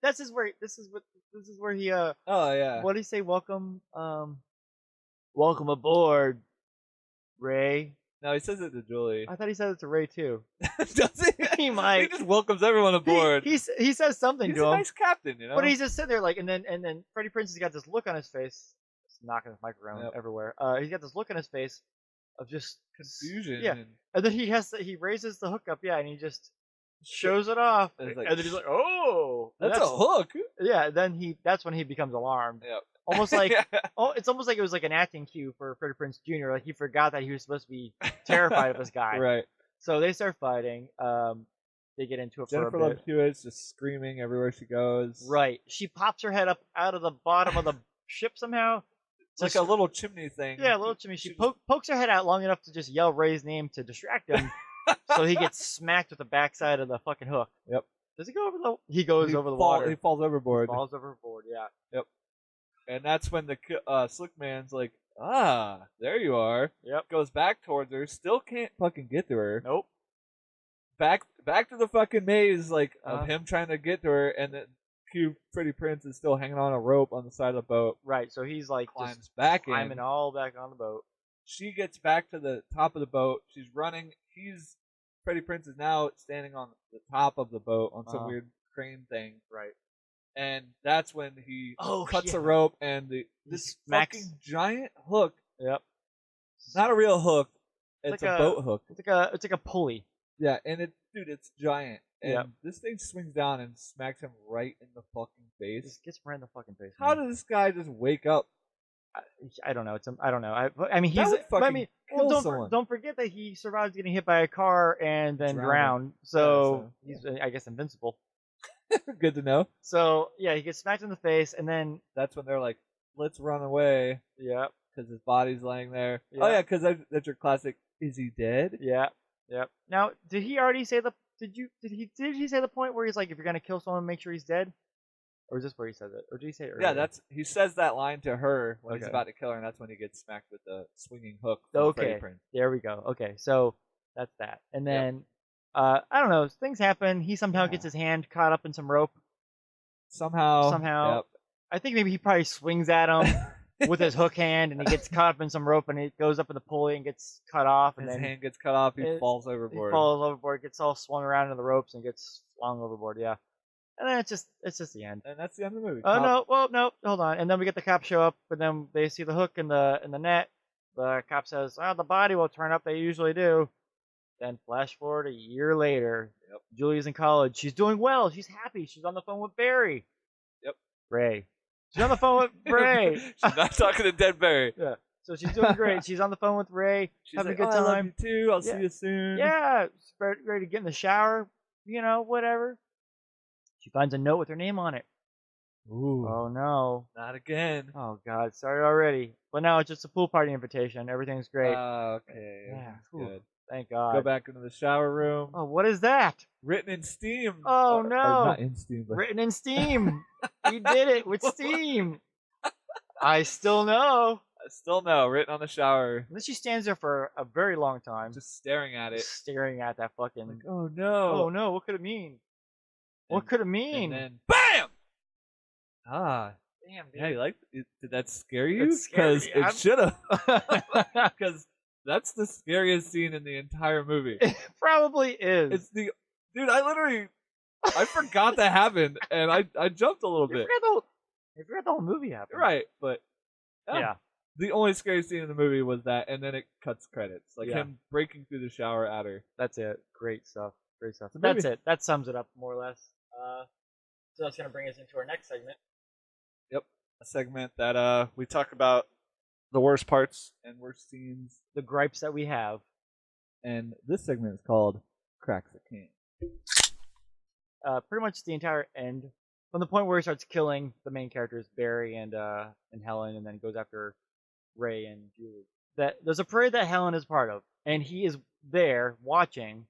Speaker 1: this is where he
Speaker 2: Oh yeah.
Speaker 1: What did he say? Welcome welcome aboard, Ray.
Speaker 2: No, he says it to Julie.
Speaker 1: I thought he said it to Ray too.
Speaker 2: Does he?
Speaker 1: He might.
Speaker 2: He just welcomes everyone aboard.
Speaker 1: He says something to him.
Speaker 2: He's a nice captain,
Speaker 1: But he's just sitting there like, and then Freddie Prinze has got this look on his face. It's knocking his microphone everywhere. He's got this look on his face of just
Speaker 2: confusion.
Speaker 1: Yeah, and then he raises the hook up, and he just shows it off, and then he's like, "Oh,
Speaker 2: that's a hook."
Speaker 1: Yeah, that's when he becomes alarmed.
Speaker 2: Yep.
Speaker 1: Almost like it's almost like it was like an acting cue for Freddie Prinze Jr. Like he forgot that he was supposed to be terrified of this guy.
Speaker 2: Right.
Speaker 1: So they start fighting. They get into it
Speaker 2: Jennifer
Speaker 1: for a bit.
Speaker 2: Love Hewitt's just screaming everywhere she goes.
Speaker 1: Right. She pops her head up out of the bottom of the ship somehow.
Speaker 2: It's like a little chimney thing.
Speaker 1: Yeah, a little chimney. She pokes her head out long enough to just yell Ray's name to distract him, so he gets smacked with the backside of the fucking hook.
Speaker 2: Yep.
Speaker 1: Does he go over the? He goes over the water.
Speaker 2: He falls overboard.
Speaker 1: Falls overboard. Yeah.
Speaker 2: Yep. And that's when the Slick Man's like, there you are.
Speaker 1: Yep.
Speaker 2: Goes back towards her. Still can't fucking get to her.
Speaker 1: Nope.
Speaker 2: Back to the fucking maze, like of him trying to get to her, and then cute Pretty Prince is still hanging on a rope on the side of the boat.
Speaker 1: Right. So he's like
Speaker 2: Climbs
Speaker 1: just
Speaker 2: back
Speaker 1: climbing
Speaker 2: in.
Speaker 1: all back on the boat.
Speaker 2: She gets back to the top of the boat. She's running. Pretty Prince is now standing on the top of the boat on some weird crane thing.
Speaker 1: Right.
Speaker 2: And that's when he cuts
Speaker 1: yeah.
Speaker 2: a rope and this fucking giant hook.
Speaker 1: Yep.
Speaker 2: Not a real hook. It's
Speaker 1: like
Speaker 2: a boat hook.
Speaker 1: It's like a pulley.
Speaker 2: Yeah, and it's giant. And
Speaker 1: Yep.
Speaker 2: this thing swings down and smacks him right in the fucking face.
Speaker 1: Just gets right in the fucking face.
Speaker 2: How did this guy just wake up?
Speaker 1: I don't know. I don't know. I mean, he's. Don't forget that he survives getting hit by a car and then drowned. So he's, I guess, invincible.
Speaker 2: Good to know.
Speaker 1: So yeah, he gets smacked in the face, and then
Speaker 2: that's when they're like, "Let's run away."
Speaker 1: Yep.
Speaker 2: Because his body's laying there.
Speaker 1: Yep.
Speaker 2: Oh yeah, because that's your classic. Is he dead?
Speaker 1: Yeah. Yep. Now, did he already say the? Did he say the point where he's like, if you're gonna kill someone, make sure he's dead? Or is this where he says it? Or did he say it earlier?
Speaker 2: Yeah, he says that line to her when he's about to kill her, and that's when he gets smacked with the swinging hook.
Speaker 1: Okay, there we go. Okay, so that's that. And then, I don't know, things happen. He somehow gets his hand caught up in some rope.
Speaker 2: Somehow.
Speaker 1: Yep. I think maybe he probably swings at him with his hook hand, and he gets caught up in some rope, and it goes up in the pulley and gets cut off. And
Speaker 2: his
Speaker 1: then
Speaker 2: hand gets cut off. He falls overboard.
Speaker 1: He falls overboard, gets all swung around into the ropes, and gets flung overboard. Yeah. And then it's just the end.
Speaker 2: And that's the end of the movie.
Speaker 1: Oh no! Well, no, hold on. And then we get the cops show up, and then they see the hook in the net. The cop says, "Oh, the body will turn up. They usually do." Then flash forward a year later.
Speaker 2: Yep.
Speaker 1: Julie's in college. She's doing well. She's happy. She's on the phone with Barry.
Speaker 2: Yep.
Speaker 1: Ray. She's on the phone with Ray.
Speaker 2: She's not talking to dead Barry.
Speaker 1: Yeah. So she's doing great. She's on the phone with Ray.
Speaker 2: She's
Speaker 1: having
Speaker 2: like,
Speaker 1: a good time.
Speaker 2: I love you too. I'll see you soon.
Speaker 1: Yeah. Ready to get in the shower. Whatever. She finds a note with her name on it.
Speaker 2: Ooh.
Speaker 1: Oh no.
Speaker 2: Not again.
Speaker 1: Oh god, sorry already. But now it's just a pool party invitation. Everything's great.
Speaker 2: Okay.
Speaker 1: Yeah.
Speaker 2: Good.
Speaker 1: Thank God.
Speaker 2: Go back into the shower room.
Speaker 1: Oh, what is that?
Speaker 2: Written in Steam.
Speaker 1: Oh no.
Speaker 2: Or not in Steam, but
Speaker 1: written in Steam. He did it with Steam. I still know.
Speaker 2: Written on the shower.
Speaker 1: And then she stands there for a very long time.
Speaker 2: Just staring at it.
Speaker 1: Staring at that fucking.
Speaker 2: Like, oh no.
Speaker 1: Oh no, what could it mean? What could it mean?
Speaker 2: And then BAM!
Speaker 1: Damn, dude.
Speaker 2: Yeah, you like it? Did that scare you? Because it should have. Because that's the scariest scene in the entire movie.
Speaker 1: It probably is.
Speaker 2: It's dude. I forgot that happened, and I jumped a little bit.
Speaker 1: I forgot the whole movie happened.
Speaker 2: Right, but
Speaker 1: yeah.
Speaker 2: The only scary scene in the movie was that, and then it cuts credits, like him breaking through the shower at her.
Speaker 1: That's it. Great stuff. So that's it. That sums it up more or less. So that's gonna bring us into our next segment.
Speaker 2: Yep, a segment that we talk about the worst parts and worst scenes,
Speaker 1: the gripes that we have,
Speaker 2: and this segment is called "Cracks the Can."
Speaker 1: Pretty much the entire end, from the point where he starts killing the main characters, Barry and Helen, and then goes after Ray and Julie. That there's a parade that Helen is part of, and he is there watching.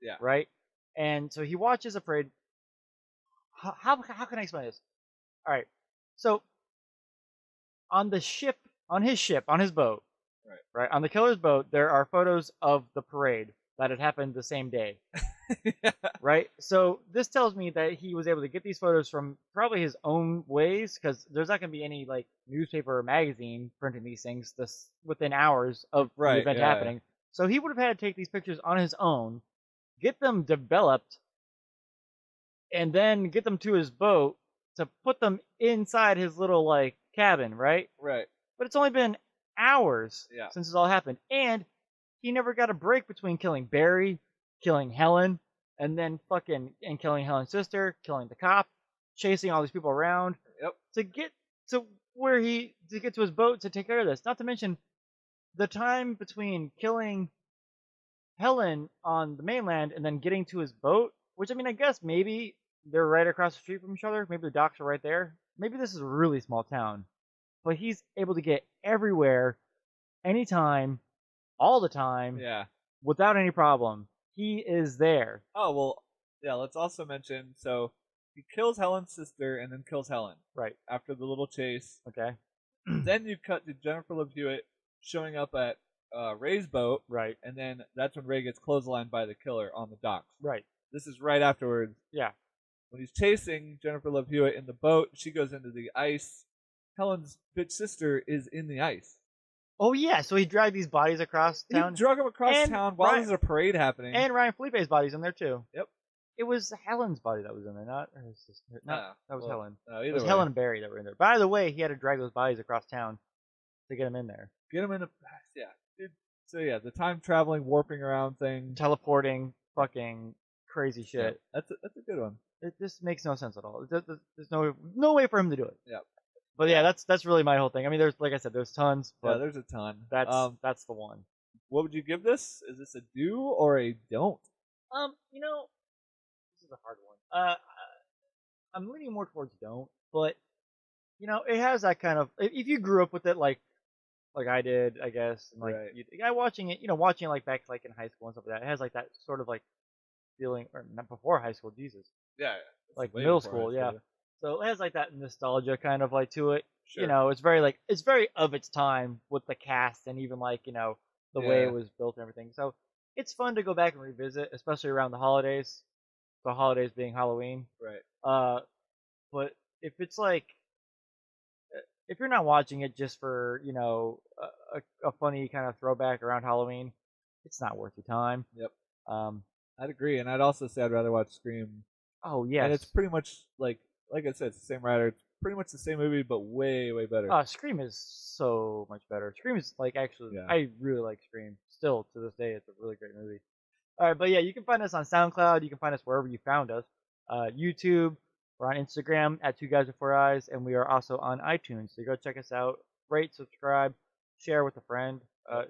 Speaker 2: Yeah.
Speaker 1: Right. And so he watches a parade. How can I explain this? All right. So on his boat, right, on the killer's boat, there are photos of the parade that had happened the same day.
Speaker 2: Yeah.
Speaker 1: Right? So this tells me that he was able to get these photos from probably his own ways, because there's not going to be any like newspaper or magazine printing these things within hours of the event happening. So he would have had to take these pictures on his own, get them developed, and then get them to his boat to put them inside his little like cabin, right?
Speaker 2: Right.
Speaker 1: But it's only been hours since this all happened, and he never got a break between killing Barry, killing Helen, and then killing Helen's sister, killing the cop, chasing all these people around.
Speaker 2: Yep.
Speaker 1: To get to his boat to take care of this. Not to mention the time between killing Helen on the mainland and then getting to his boat, which I mean, I guess maybe they're right across the street from each other. Maybe the docks are right there. Maybe this is a really small town, but he's able to get everywhere, anytime, all the time, without any problem. He is there.
Speaker 2: Oh, well, yeah, let's also mention, so he kills Helen's sister and then kills Helen.
Speaker 1: Right.
Speaker 2: After the little chase.
Speaker 1: Okay.
Speaker 2: Then you cut to Jennifer Love Hewitt showing up at Ray's boat.
Speaker 1: Right.
Speaker 2: And then that's when Ray gets clotheslined by the killer on the docks.
Speaker 1: Right.
Speaker 2: This is right afterwards.
Speaker 1: Yeah.
Speaker 2: when he's chasing Jennifer Love Hewitt in the boat, she goes into the ice. Helen's bitch sister is in the ice.
Speaker 1: Oh yeah, so he dragged these bodies across town.
Speaker 2: He drug them across
Speaker 1: And
Speaker 2: town while
Speaker 1: Ryan-
Speaker 2: there's a parade happening.
Speaker 1: And Ryan Felipe's body's in there too.
Speaker 2: Yep.
Speaker 1: It was Helen's body that was in there, not her sister. That was Helen.
Speaker 2: Either
Speaker 1: It was
Speaker 2: way.
Speaker 1: Helen and Barry that were in there. By the way, he had to drag those bodies across town to get them in there.
Speaker 2: Get him in a dude. So yeah, the time traveling, warping around thing,
Speaker 1: Teleporting, fucking crazy shit.
Speaker 2: Yeah, that's a good one.
Speaker 1: It just makes no sense at all. There's no way for him to do it.
Speaker 2: Yeah.
Speaker 1: But yeah, that's really my whole thing. I mean, there's like I said, there's tons. But
Speaker 2: Yeah, there's a ton.
Speaker 1: that's the one.
Speaker 2: What would you give this? Is this a do or a don't?
Speaker 1: You know, this is a hard one. I'm leaning more towards don't, but you know, it has that kind of. If you grew up with it, like I did, I guess, and like
Speaker 2: Right.
Speaker 1: watching it, watching it like back like in high school and stuff like that, it has like that sort of like feeling, or not before high school, Jesus,
Speaker 2: Yeah.
Speaker 1: like
Speaker 2: way
Speaker 1: middle
Speaker 2: before
Speaker 1: school,
Speaker 2: high
Speaker 1: yeah.
Speaker 2: school.
Speaker 1: So it has like that nostalgia kind of like to it.
Speaker 2: Sure.
Speaker 1: You know, it's very of its time with the cast and even like the way
Speaker 2: Yeah.
Speaker 1: it was built and everything. So it's fun to go back and revisit, especially around the holidays. The holidays being Halloween.
Speaker 2: Right.
Speaker 1: But if you're not watching it just for a funny kind of throwback around Halloween, it's not worth your time.
Speaker 2: Yep.
Speaker 1: Um.
Speaker 2: I'd agree, and I'd also say I'd rather watch Scream.
Speaker 1: Oh yes.
Speaker 2: And it's pretty much like I said, it's the same writer. It's pretty much the same movie, but way better.
Speaker 1: Scream is so much better. Scream is like actually,
Speaker 2: Yeah.
Speaker 1: I really like Scream. Still to this day, it's a really great movie. All right, but yeah, you can find us on SoundCloud. You can find us wherever you found us. YouTube. We're on Instagram at 2guys4eyes, and we are also on iTunes. So go check us out. Rate, subscribe, share with a friend,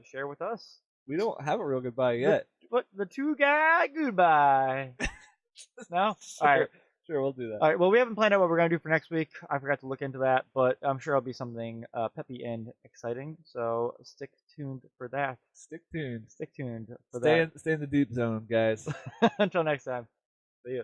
Speaker 1: share with us.
Speaker 2: We don't have a real goodbye yet.
Speaker 1: But the 2-guy goodbye. No?
Speaker 2: Sure.
Speaker 1: All right.
Speaker 2: Sure, we'll do that.
Speaker 1: All right. Well, we haven't planned out what we're going to do for next week. I forgot to look into that, but I'm sure it'll be something peppy and exciting. So stick tuned for that.
Speaker 2: Stick tuned.
Speaker 1: Stick tuned for
Speaker 2: Stay
Speaker 1: that.
Speaker 2: stay in the deep zone, guys.
Speaker 1: Until next time. See ya.